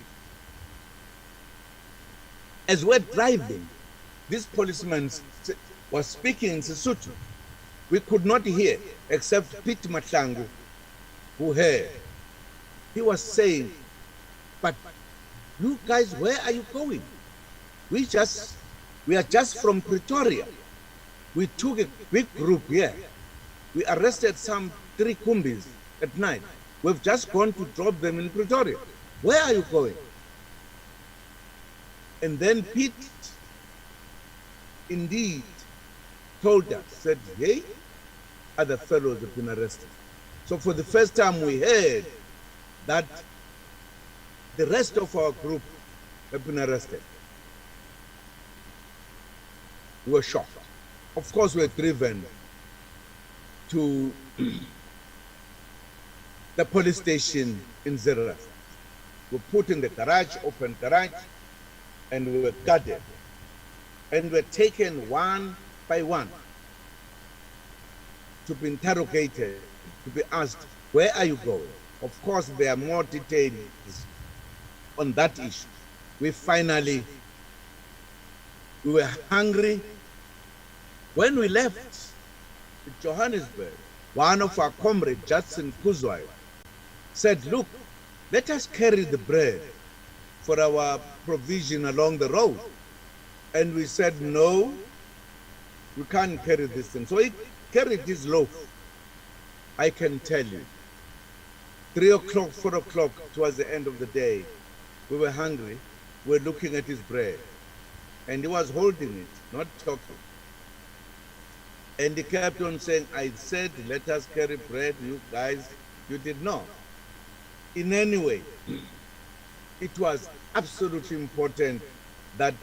As we're driving, this policeman was speaking in Sesotho. We could not hear, except Pete Matlangu, who heard. He was saying, but you guys, where are you going? We are just from Pretoria. We took a big group here. We arrested some 3 Kumbis at night. We've just gone to drop them in Pretoria. Where are you going? And then Pete indeed told us, said, hey, other fellows have been arrested. So for the first time we heard that the rest of our group have been arrested. We were shocked. Of course, we were driven to the police station in Zira. We were put in the garage, open garage, and we were guarded. And we were taken one by one to be interrogated, to be asked, where are you going? Of course, there are more details on that issue. We were hungry. When we left Johannesburg, one of our comrades, Judson Kuzwai, said, look, let us carry the bread for our provision along the road. And we said, no, we can't carry this thing. So he carried this loaf. I can tell you, 3 o'clock, 4 o'clock, towards the end of the day, we were hungry. We were looking at his bread. And he was holding it, not talking. And he kept on saying, I said, let us carry bread, you guys, you did not. In any way, it was absolutely important that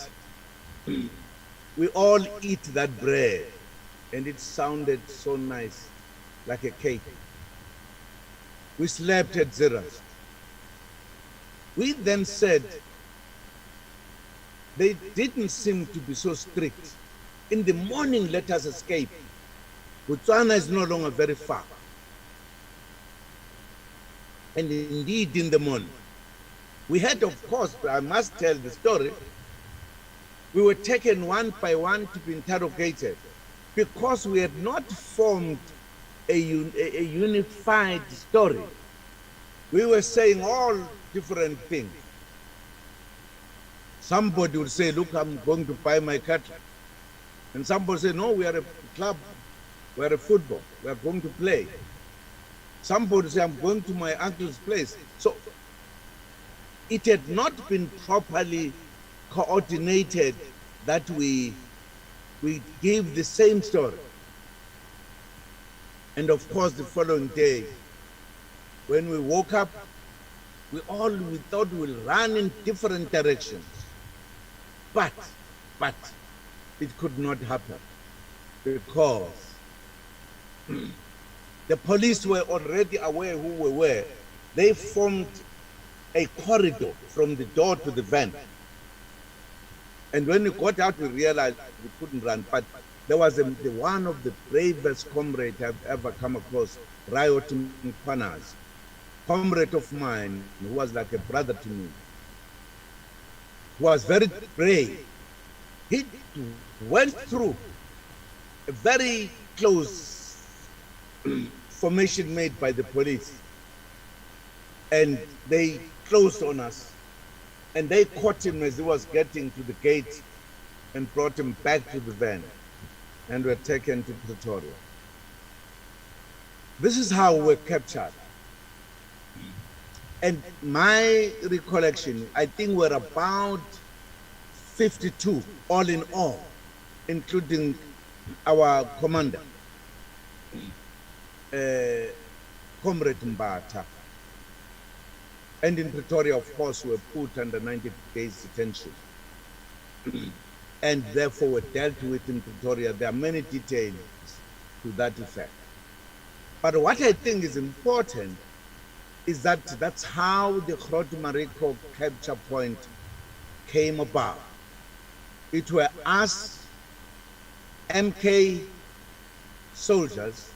we all eat that bread. And it sounded so nice, like a cake. We slept at Zira's. We then said, they didn't seem to be so strict. In the morning, let us escape. Botswana is no longer very far. And indeed, in the morning, we had, of course, I must tell the story, we were taken one by one to be interrogated because we had not formed a unified story. We were saying all different things. Somebody would say, look, I'm going to buy my cattle. And somebody say, no, we are a club, we are a football, we are going to play. Somebody say, I'm going to my uncle's place. So it had not been properly coordinated that we gave the same story. And of course, the following day, when we woke up, we thought we'll run in different directions. But it could not happen because the police were already aware who we were. They formed a corridor from the door to the van. And when we got out, we realized we couldn't run. But there was one of the bravest comrades I've ever come across, Riot Mkwanas, comrade of mine, who was like a brother to me. He was very brave. He went through a very close formation made by the police. And they closed on us. And they caught him as he was getting to the gate and brought him back to the van and were taken to Pretoria. This is how we were captured. And my recollection, I think we're about 52 all in all, including our commander, Comrade Mbata. And in Pretoria, of course, we were put under 90 days detention. And therefore were dealt with in Pretoria. There are many details to that effect. But what I think is important is that that's how the Mariko capture point came about. It were us, MK soldiers,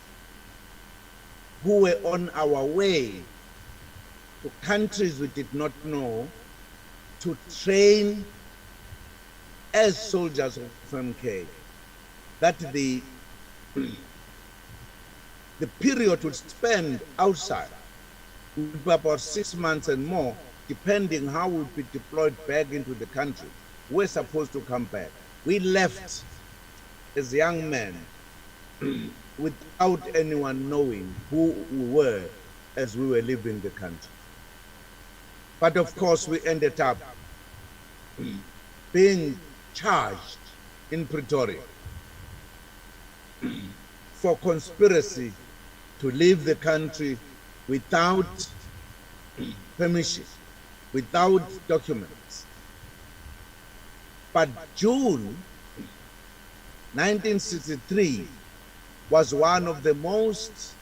who were on our way to countries we did not know to train as soldiers of MK, that the period would spend outside would be about 6 months and more, depending how we'd be deployed back into the country. We're supposed to come back. We left as young men without anyone knowing who we were as we were leaving the country. But of course, we ended up being charged in Pretoria for conspiracy to leave the country without permission, without documents. But June 1963 was one of the most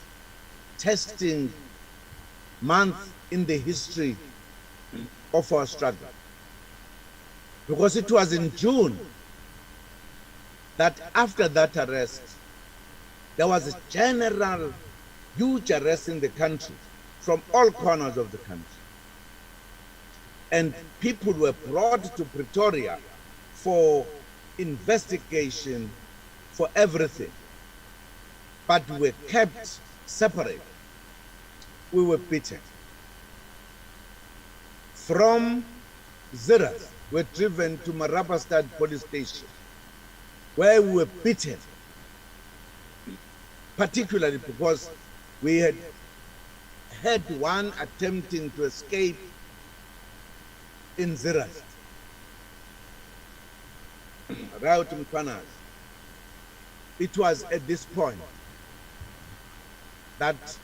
testing months in the history of our struggle, because it was in June that after that arrest, there was a general huge arrest in the country from all corners of the country. And people were brought to Pretoria for investigation, for everything. But we were kept separate. We were beaten. From Zeerust, we were driven to Marabastad police station, where we were beaten, particularly because we had had one attempting to escape in Zeerust, Raut Mkhwanazi. It was at this point that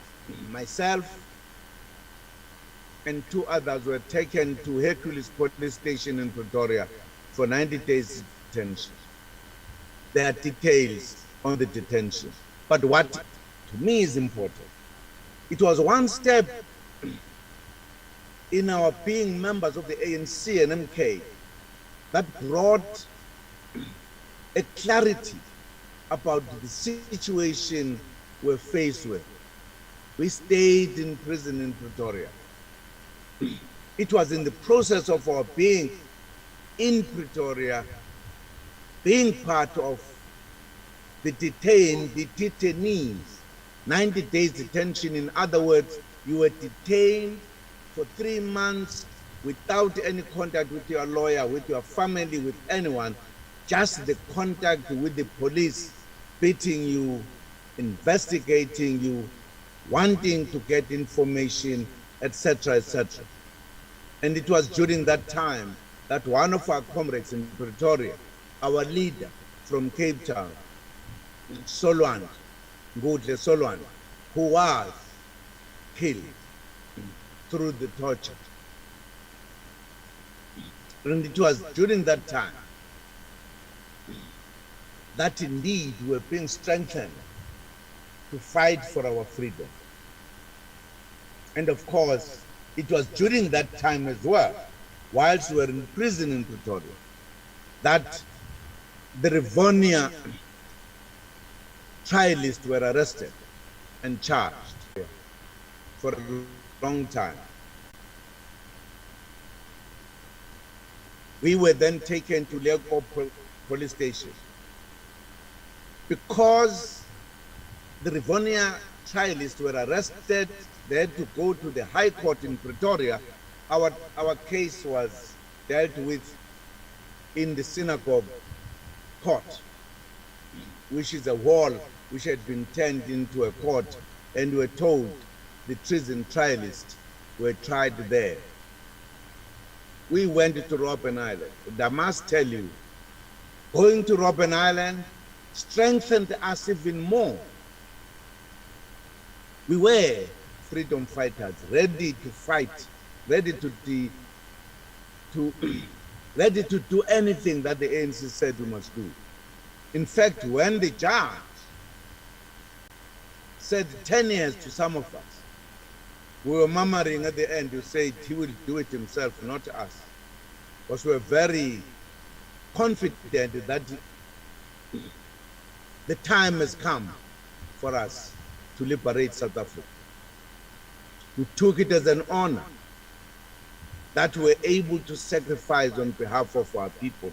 myself and 2 others were taken to Hercules police station in Pretoria for 90 days detention. There are details on the detention. But what to me is important, it was one step in our being members of the ANC and MK that brought a clarity about the situation we're faced with. We stayed in prison in Pretoria. It was in the process of our being in Pretoria, being part of the detainees, 90 days detention. In other words, you were detained for 3 months without any contact with your lawyer, with your family, with anyone, just the contact with the police, beating you, investigating you, wanting to get information, etc., etc. And it was during that time that one of our comrades in Pretoria, our leader from Cape Town, Solwan, Ngudle Solwan, who was killed through the torture. And it was during that time that indeed we were being strengthened to fight for our freedom. And of course, it was during that time as well, whilst we were in prison in Pretoria, that the Rivonia trialists were arrested and charged for a long time. We were then taken to Leopold police station. Because the Rivonia trialists were arrested, they had to go to the High Court in Pretoria. Our case was dealt with in the synagogue court, which is a wall which had been turned into a court, and we were told the treason trialists were tried there. We went to Robben Island. And I must tell you, going to Robben Island strengthened us even more. We were freedom fighters, ready to fight, ready to do anything that the ANC said we must do. In fact, when the judge said 10 years to some of us, we were murmuring at the end. You said he will do it himself, not us. Because we were very confident that the time has come for us to liberate South Africa. We took it as an honor that we're able to sacrifice on behalf of our people.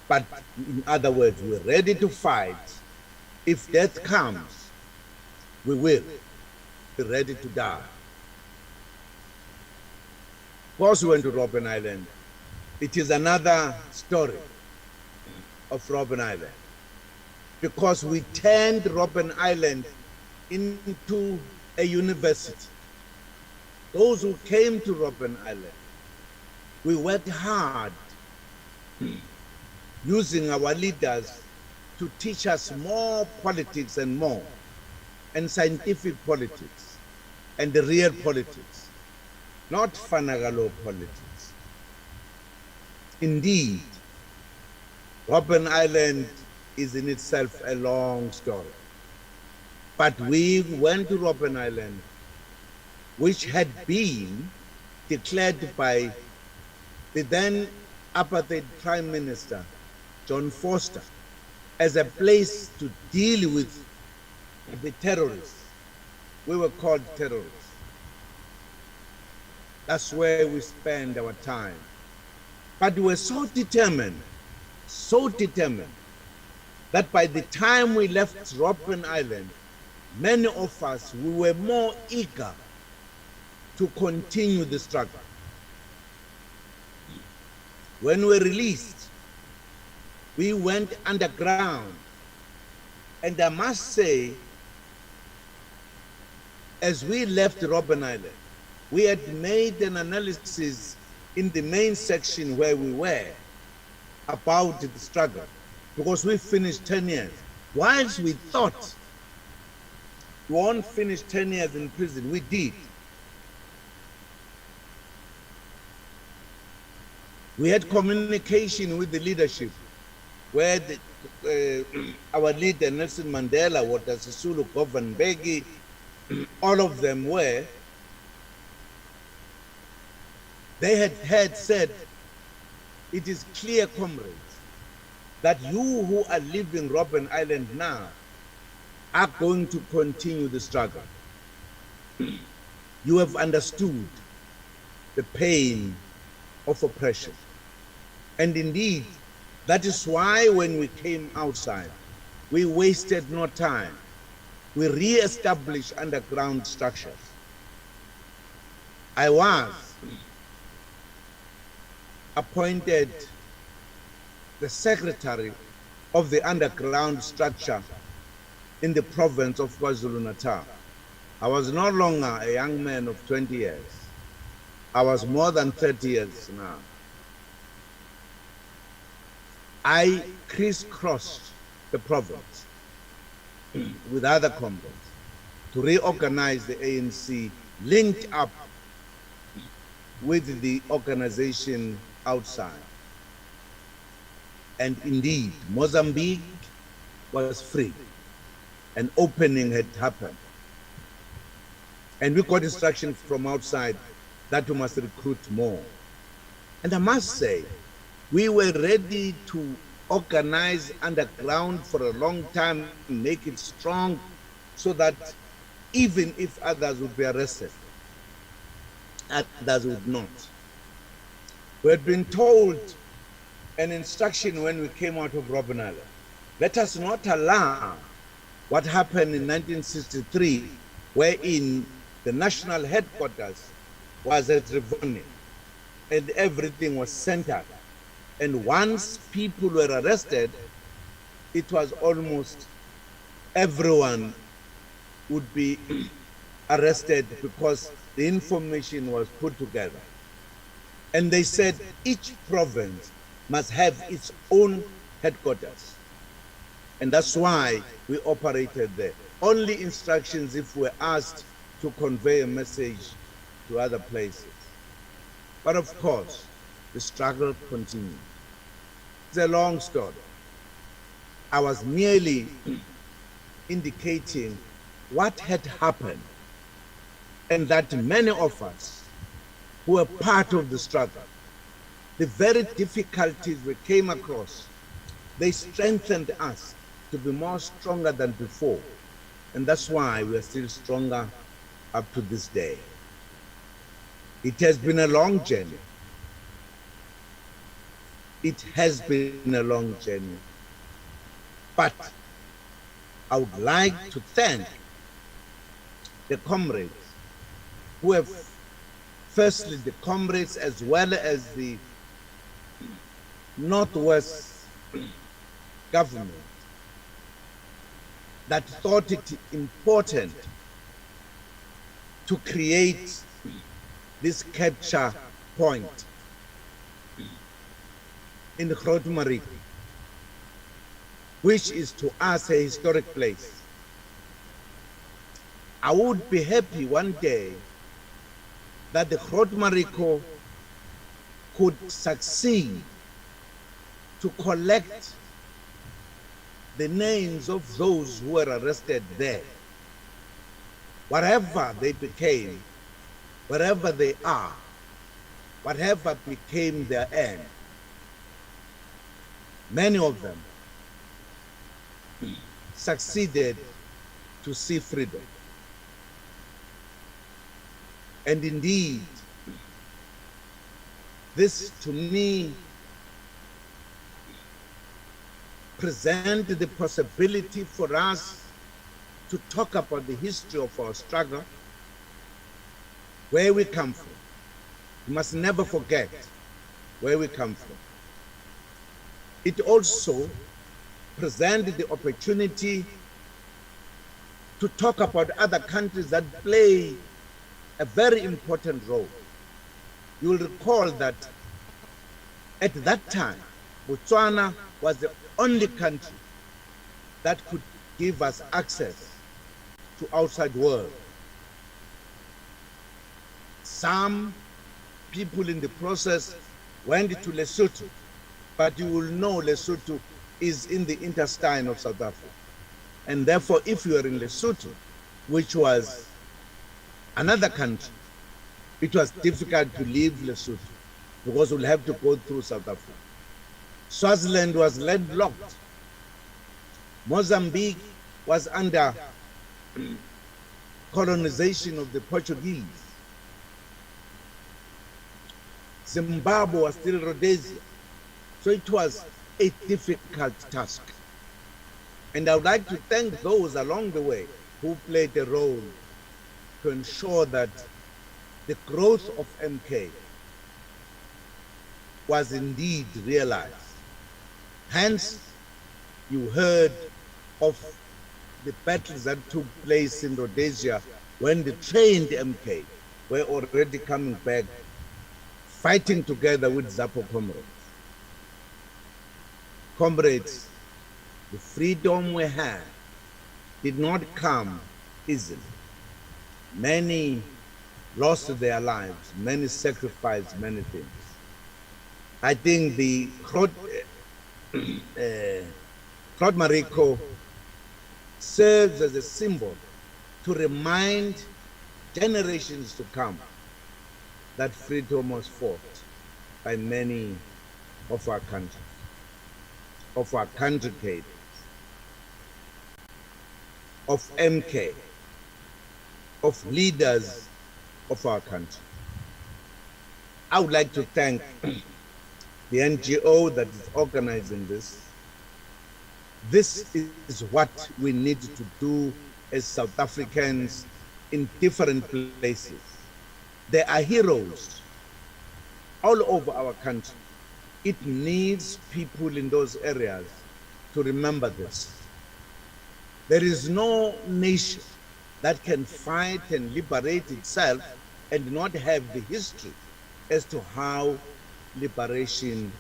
But in other words, we're ready to fight. If death comes, we will be ready to die. Of course, we went to Robben Island. It is another story of Robben Island, because we turned Robben Island into a university. Those who came to Robben Island, we worked hard using our leaders to teach us more politics and more, and scientific politics, and the real politics, not Fanagalo politics. Indeed, Robben Island is in itself a long story. But we went to Robben Island, which had been declared by the then apartheid Prime Minister, John Foster, as a place to deal with the terrorists. We were called terrorists. That's where we spend our time. But we were so determined, that by the time we left Robben Island, many of us, we were more eager to continue the struggle. When we were released, we went underground. And I must say, as we left Robben Island, we had made an analysis in the main section where we were about the struggle, because we finished 10 years. Whilst we thought we won't finish 10 years in prison, we did. We had communication with the leadership, where our leader, Nelson Mandela, Walter Sisulu, Govan Mbeki, all of them were. They had said, it is clear, comrades, that you who are leaving Robben Island now are going to continue the struggle. You have understood the pain of oppression. And indeed, that is why when we came outside, we wasted no time. We re-established underground structures. I was appointed the secretary of the underground structure in the province of KwaZulu-Natal. I was no longer a young man of 20 years. I was more than 30 years now. I crisscrossed the province with other comrades to reorganize the ANC, linked up with the organization outside. And indeed, Mozambique was free. An opening had happened. And we got instruction from outside that we must recruit more. And I must say, we were ready to organize underground for a long time, make it strong, so that even if others would be arrested, others would not. We had been told an instruction when we came out of Robben Island. Let us not allow what happened in 1963, wherein the national headquarters was at Rivoni and everything was centered. And once people were arrested, it was almost everyone would be arrested because the information was put together. And they said each province must have its own headquarters. And that's why we operated there. Only instructions if we're asked to convey a message to other places. But of course, the struggle continued. It's a long story. I was merely indicating what had happened, and that many of us who were part of the struggle, the very difficulties we came across, they strengthened us to be more stronger than before. And that's why we are still stronger up to this day. It has been a long journey. It has been a long journey. But I would like to thank the comrades who have, firstly, the comrades as well as the Northwest government that thought it important to create this capture point in Grootmariko, which is to us a historic place. I would be happy one day that the Grootmariko could succeed to collect the names of those who were arrested there. Whatever they became, wherever they are, whatever became their end, many of them succeeded to see freedom. And indeed, this to me presents the possibility for us to talk about the history of our struggle, where we come from. We must never forget where we come from. It also presents the opportunity to talk about other countries that play a very important role. You will recall that at that time, Botswana was the only country that could give us access to outside world. Some people in the process went to Lesotho, but you will know Lesotho is in the intestine of South Africa. And therefore, if you are in Lesotho, which was another country, it was difficult to leave Lesotho because we'll have to go through South Africa. Swaziland was landlocked. Mozambique was under colonization of the Portuguese. Zimbabwe was still Rhodesia. So it was a difficult task. And I would like to thank those along the way who played a role to ensure that the growth of MK was indeed realized. Hence, you heard of the battles that took place in Rhodesia when the trained MK were already coming back, fighting together with ZAPO comrades. Comrades, the freedom we had did not come easily. Many lost their lives, many sacrificed many things. I think the Grootmariko serves as a symbol to remind generations to come that freedom was fought by many of our countries, of our country cadres, of MK, of leaders of our country. I would like to thank the NGO that is organizing this. This is what we need to do as South Africans in different places. There are heroes all over our country. It needs people in those areas to remember this. There is no nation that can fight and liberate itself and not have the history as to how liberation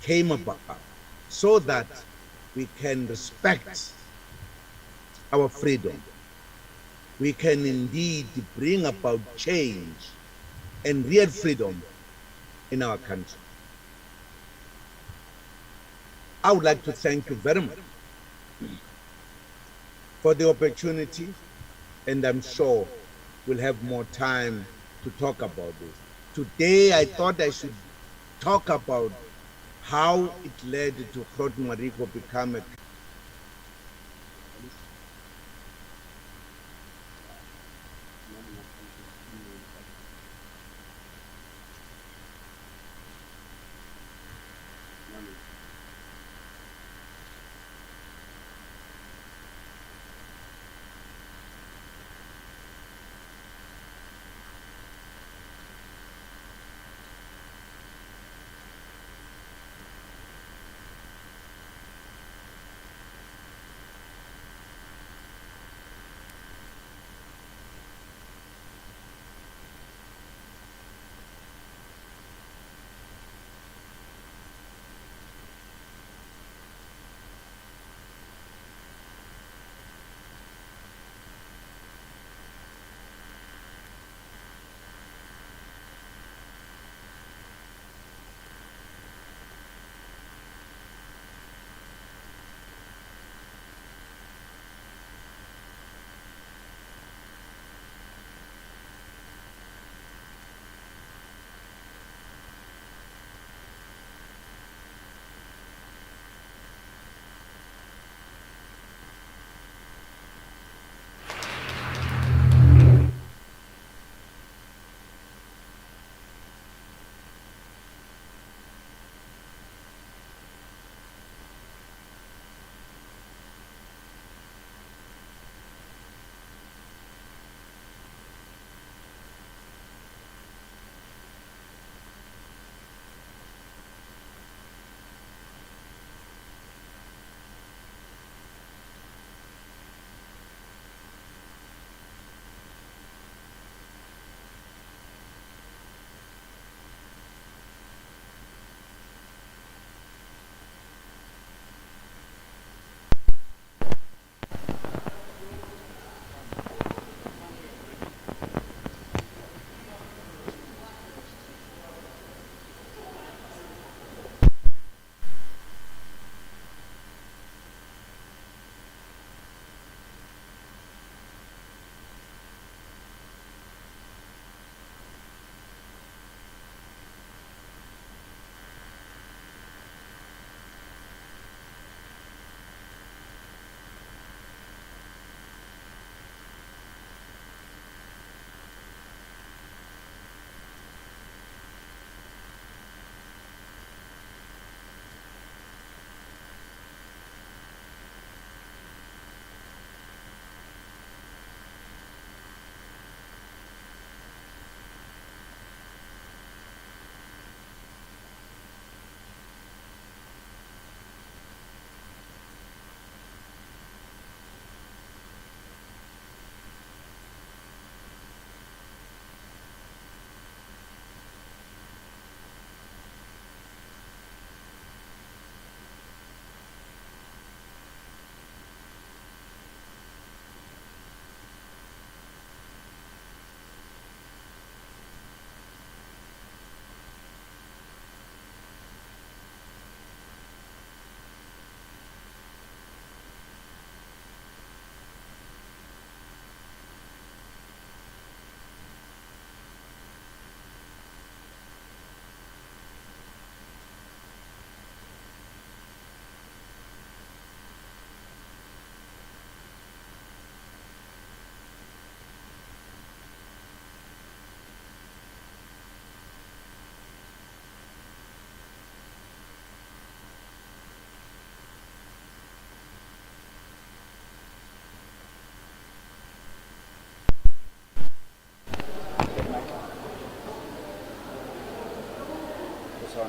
came about, so that we can respect our freedom. We can indeed bring about change and real freedom in our country. I would like to thank you very much for the opportunity, and I'm sure we'll have more time to talk about this. Today, I thought I should talk about how it led to Grootmariko become a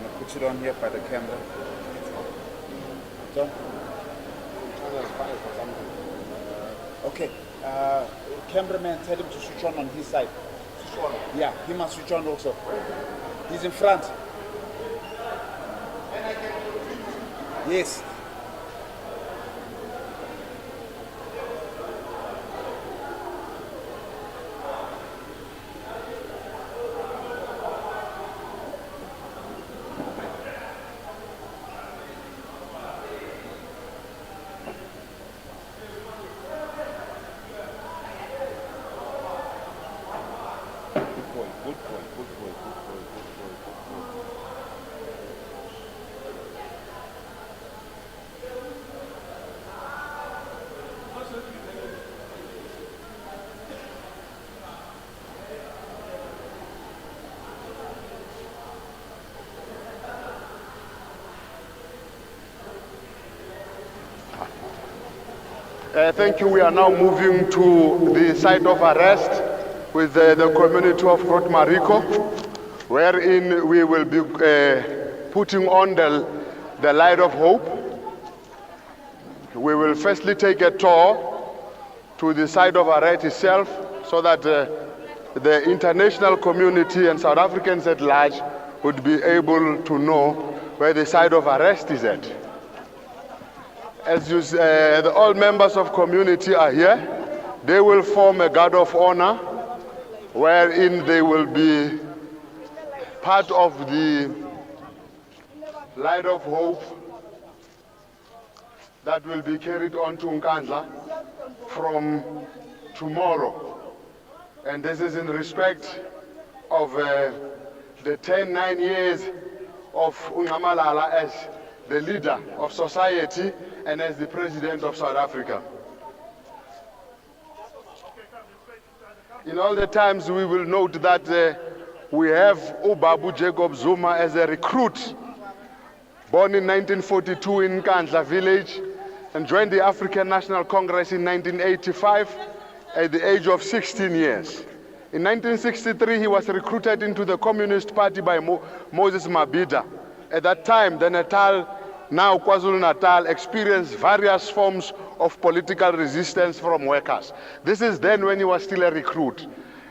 gonna put it on here by the camera. John? Okay. Cameraman, tell him to switch on his side. Switch on? Yeah, he must switch on also. He's in front. Yes. Thank you. We are now moving to the site of arrest with the community of Grot Marico, wherein we will be putting on the light of hope. We will firstly take a tour to the site of arrest itself so that the international community and South Africans at large would be able to know where the site of arrest is at. As you all members of community are here, they will form a guard of honor wherein they will be part of the light of hope that will be carried on to Nkandla from tomorrow. And this is in respect of the 9 years of Ungamalala as the leader of society and as the president of South Africa. In all the times we will note that we have Ubabu Jacob Zuma as a recruit, born in 1942 in Nkandla village and joined the African National Congress in 1985 at the age of 16 years. In 1963 he was recruited into the Communist Party by Moses Mabhida. At that time, the Natal, now KwaZulu-Natal, experienced various forms of political resistance from workers. This is then when he was still a recruit.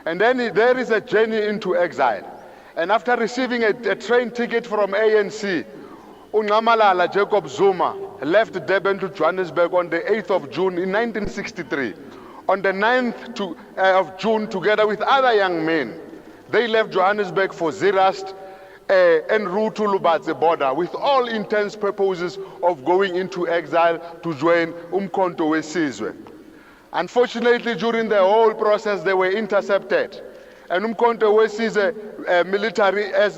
And then there is a journey into exile. And after receiving a train ticket from ANC, Ungamalala Jacob Zuma left Durban to Johannesburg on the 8th of June in 1963. On the 9th of June, together with other young men, they left Johannesburg for Zeerust en route to Lubatse border with all intense purposes of going into exile to join Umkhonto weSizwe. Unfortunately, during the whole process, they were intercepted. And Umkhonto weSizwe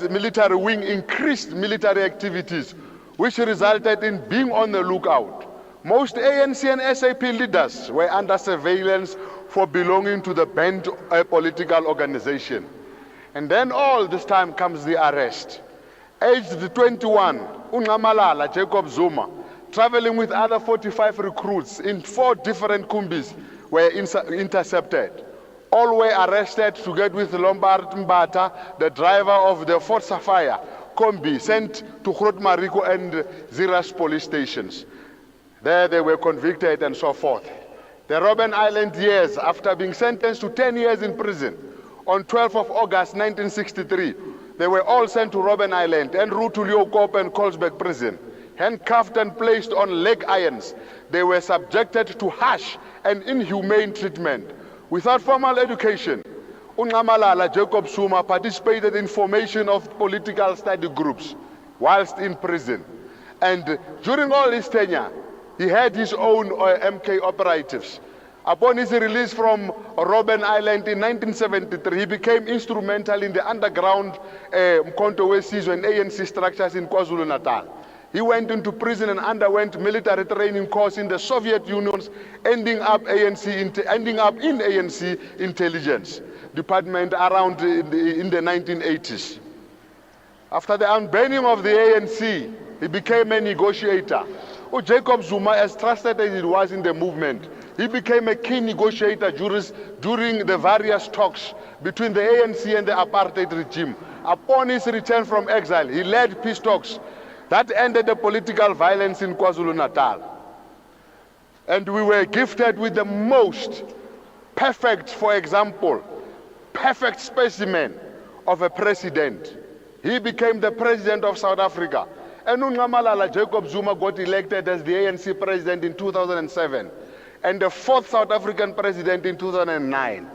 military wing increased military activities, which resulted in being on the lookout. Most ANC and SAP leaders were under surveillance for belonging to the banned political organization. And then all this time comes the arrest. Aged 21, Ungamalala Jacob Zuma, traveling with other 45 recruits in 4 different kumbis, were intercepted. All were arrested together with Lombard Mbata, the driver of the Fort Sapphire combi, sent to Grot Marico and Zeerust police stations. There they were convicted and so forth. The Robben Island years, after being sentenced to 10 years in prison, on 12th of August 1963, they were all sent to Robben Island en route to Leeuwkop and Colesberg prison. Handcuffed and placed on leg irons, they were subjected to harsh and inhumane treatment. Without formal education, Ungamalala Jacob Zuma participated in formation of political study groups whilst in prison. And during all his tenure, he had his own MK operatives. Upon his release from Robben Island in 1973, he became instrumental in the underground Umkhonto weSizwe and ANC structures in KwaZulu-Natal. He went into prison and underwent military training course in the Soviet Union, ending up in ANC intelligence department around in the 1980s. After the unbanning of the ANC, he became a negotiator. Jacob Zuma, as trusted as it was in the movement, He became a key negotiator during the various talks between the ANC and the apartheid regime. Upon his return from exile, he led peace talks that ended the political violence in KwaZulu-Natal. And we were gifted with the most perfect, for example, perfect specimen of a president. He became the president of South Africa. And uNcamalala Jacob Zuma got elected as the ANC president in 2007 and the fourth South African president in 2009.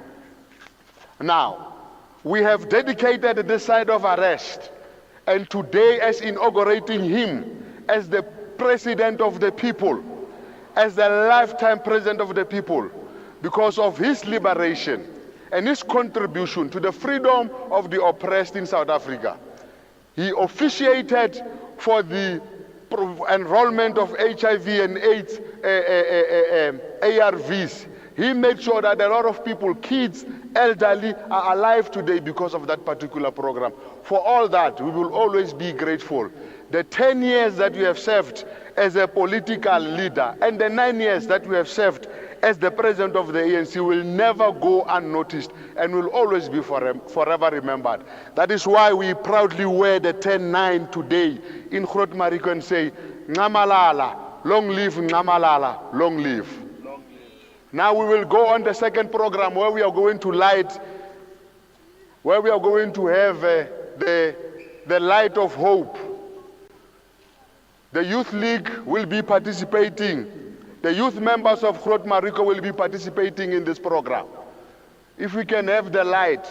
Now, we have dedicated this site of arrest, and today as inaugurating him as the president of the people, as the lifetime president of the people, because of his liberation and his contribution to the freedom of the oppressed in South Africa. He officiated for the enrollment of HIV and AIDS ARVs. He made sure that a lot of people, kids, elderly, are alive today because of that particular program. For all that, we will always be grateful. The 10 years that we have served as a political leader and the 9 years that we have served as the president of the ANC will never go unnoticed and will always be forever remembered. That is why we proudly wear the 10-9 today in Groote Mariko and say, Ncamalala, long live Ncamalala, long live. Now we will go on the second program where we are going to light, where we are going to have the light of hope. The Youth League will be participating. The youth members of Groote Mariko will be participating in this program. If we can have the light,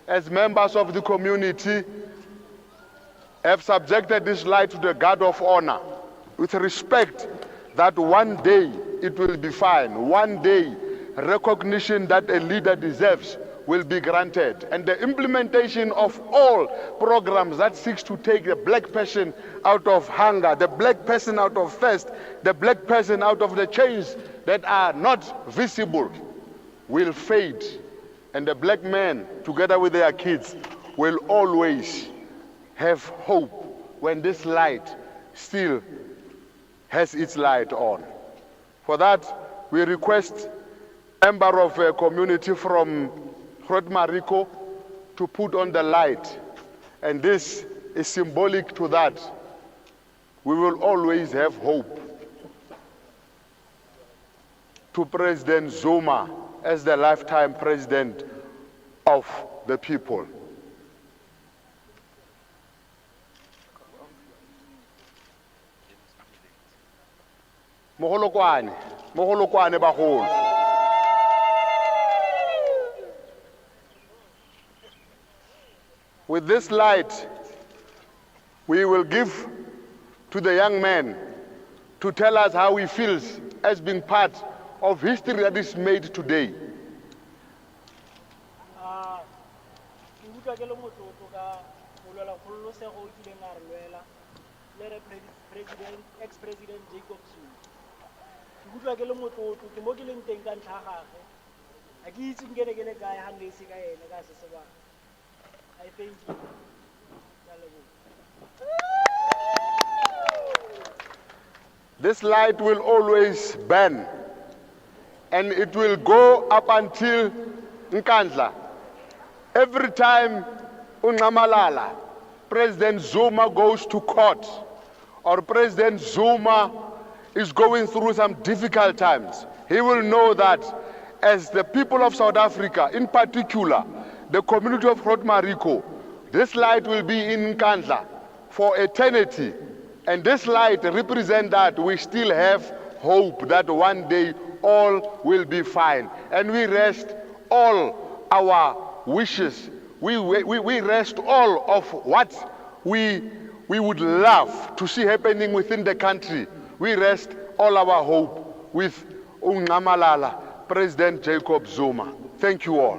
as members of the community have subjected this light to the guard of honor, with respect that one day it will be fine. One day, recognition that a leader deserves will be granted. And the implementation of all programs that seeks to take the black person out of hunger, the black person out of thirst, the black person out of the chains that are not visible will fade. And the black men, together with their kids, will always have hope when this light still has its light on. For that, we request a member of a community from Groote Mariko to put on the light. And this is symbolic to that. We will always have hope to President Zuma as the lifetime president of the people. Mogolokwane bagolo. With this light, we will give to the young man to tell us how he feels as being part of history that is made today. Ex-President Jacob Zuma. Ke ke le motlotlo ke mo ke leng teng ka ntlha gagwe. A ke itse nkene ke le kae ha ne se ka ene ka se sebaka. I thank you. This light will always burn, and it will go up until Nkandla. Every time uNcamalala, President Zuma goes to court, or President Zuma is going through some difficult times, he will know that as the people of South Africa, in particular, the community of Groote Mariko, this light will be in Nkandla for eternity. And this light represents that we still have hope that one day all will be fine. And we rest all our wishes. We rest all of what we would love to see happening within the country. We rest all our hope with uNcamalala, President Jacob Zuma. Thank you all.